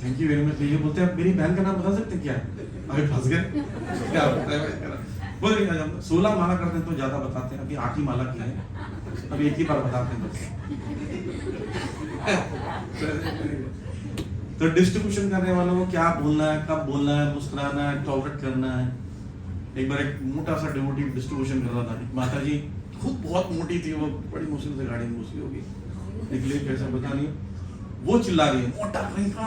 Thank you very much. लीजिए। बोलते हैं आप मेरी बहन का नाम बता सकते हैं क्या? अभी फंस गए क्या बोले 16 माला करते हैं तो ज्यादा बताते हैं, अभी 8 ही माला की है, अभी एक ही बार बताते हैं बस। तो डिस्ट्रीब्यूशन करने वालों को क्या बोलना है, कब बोलना है, मुस्कुराना है, टॉलरेट करना है। एक बार एक मोटा सा डिवोटी डिस्ट्रीब्यूशन कर रहा था, माता जी खुद बहुत मोटी थी, वो बड़ी मुश्किल से गाड़ी में घुसी होगी, निकली कैसे पता नहीं, वो चिल्ला रही है मोटा कहीं का,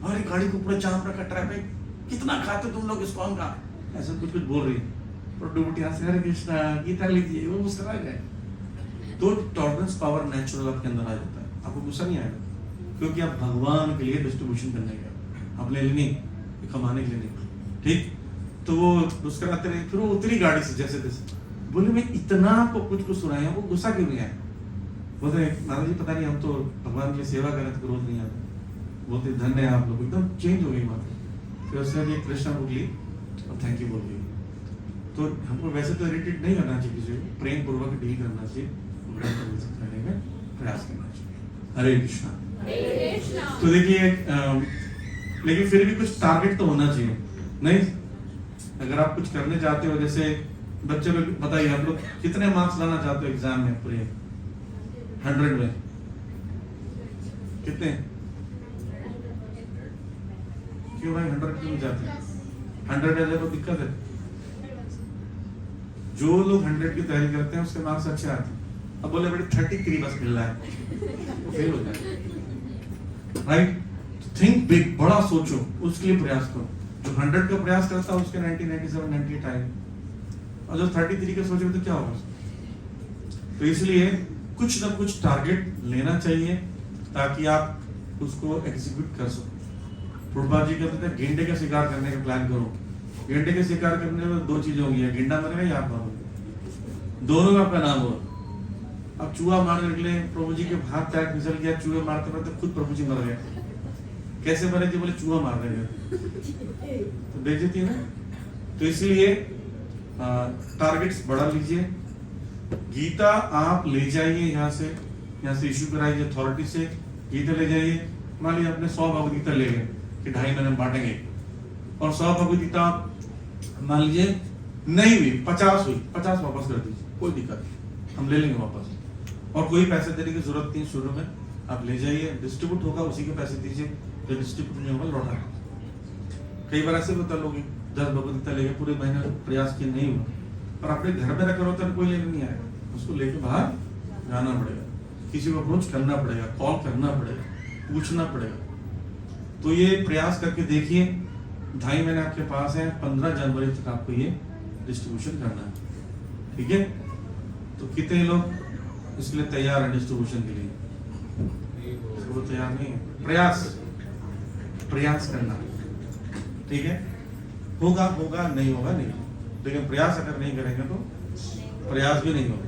हमारी गाड़ी को पूरा जाम रखा, ट्रैफिक, कितना खाते तुम लोग इस्कॉन का, ऐसा कुछ कुछ बोल रही है। और डिवोटी से हरे कृष्णा गीता लीजिए, वो मुस्कुरा गए। तो टॉलरेंस पावर नेचुरल आपके अंदर आ जाता है, आपको गुस्सा नहीं आएगा, क्योंकि आप भगवान के लिए डिस्ट्रीब्यूशन करने गए, अपने लिए नहीं, कमाने के लिए नहीं। ठीक, तो वो मुस्कुराते रहे, फिर वो उतरी गाड़ी से जैसे तैसे। बोले मैं इतना आपको कुछ सुनाया, वो गुस्सा क्यों नहीं आया? बोलते नाना जी पता नहीं, हम तो भगवान की सेवा करें तो क्रोध नहीं आता। बोलते धन्य है आप लोग, एकदम चेंज हो गई माता। फिर उसने भी कृष्णा बुक ली और थैंक यू बोल दी। तो हमको वैसे तो इरिटेट नहीं करना चाहिए, किसी को प्रेम पूर्वक डील करना चाहिए, करने में प्रयास करना चाहिए। हरे कृष्णा। तो देखिए लेकिन फिर भी कुछ टारगेट तो होना चाहिए नहीं। अगर आप कुछ करने चाहते हो, जैसे बच्चे लोग बताइए आप लोग कितने मार्क्स लाना चाहते हो एग्जाम में पूरे 100 में? कितने? क्यों भाई 100 क्यों जाते हैं? 100 आ जाए तो दिक्कत है। जो लोग 100 की तैयारी करते हैं उसके मार्क्स अच्छे आते हैं। अब बोले बेटे 33 बस मिल रहा है, तो फेल हो जाए। राइट, थिंक बिग, बड़ा सोचो, उसके लिए प्रयास करो। जो 100 का प्रयास करता है उसके 90, 97, 98 आएंगे, और जो 33 का सोचोगे तो क्या होगा? तो इसलिए कुछ ना कुछ टारगेट लेना चाहिए ताकि आप उसको एग्जीक्यूट कर सको। प्रभुपाद जी कहते थे गेंडे का शिकार करने का प्लान करो। गेंडे के शिकार करने में 2 चीजें होंगी, गेंडा मरेगा या आप मरोगे, दोनों में आपका नाम होगा। अब चूहा मारने के लिए प्रभु जी के हाथ पैर फिसल गया, चूहे मारते मारते खुद प्रभु जी मर गए। कैसे मरे जी? बोले चूहा मार रहे गए, तो बेइज्जती है ना। तो इसलिए टारगेट्स बढ़ा लीजिए। गीता आप ले जाइए यहाँ से इश्यू कराइए अथॉरिटी से, गीता ले जाइए। मान लीजिए आपने 100 भगवदगीता ले गए कि 2.5 महीने में बांटेंगे, और 100 भगवदगीता मान लीजिए नहीं हुई, 50 हुई, 50 वापस कर दीजिए, कोई दिक्कत नहीं, हम ले लेंगे वापस। और कोई पैसे देने की जरूरत नहीं, शुरू में आप ले जाइए, डिस्ट्रीब्यूट होगा उसी के पैसे दीजिए, जो डिस्ट्रीब्यूट नहीं होगा लौटा। कई बार ऐसे होता लोग 10 भगवदगीता लेके पूरे महीने प्रयास किए, नहीं हुआ, पर अपने घर में रखकर होता है कोई लेने नहीं आएगा, उसको लेके बाहर जाना पड़ेगा, किसी को अप्रोच करना पड़ेगा, कॉल करना पड़ेगा, पूछना पड़ेगा। तो ये प्रयास करके देखिए, 2.5 महीने आपके पास है, 15 जनवरी तक आपको ये डिस्ट्रीब्यूशन करना है। ठीक है, तो कितने लोग इसके लिए तैयार है डिस्ट्रीब्यूशन के लिए? वो तैयार नहीं है, प्रयास करना। ठीक है, होगा नहीं होगा नहीं, लेकिन प्रयास अगर नहीं करेंगे तो प्रयास भी नहीं होगा।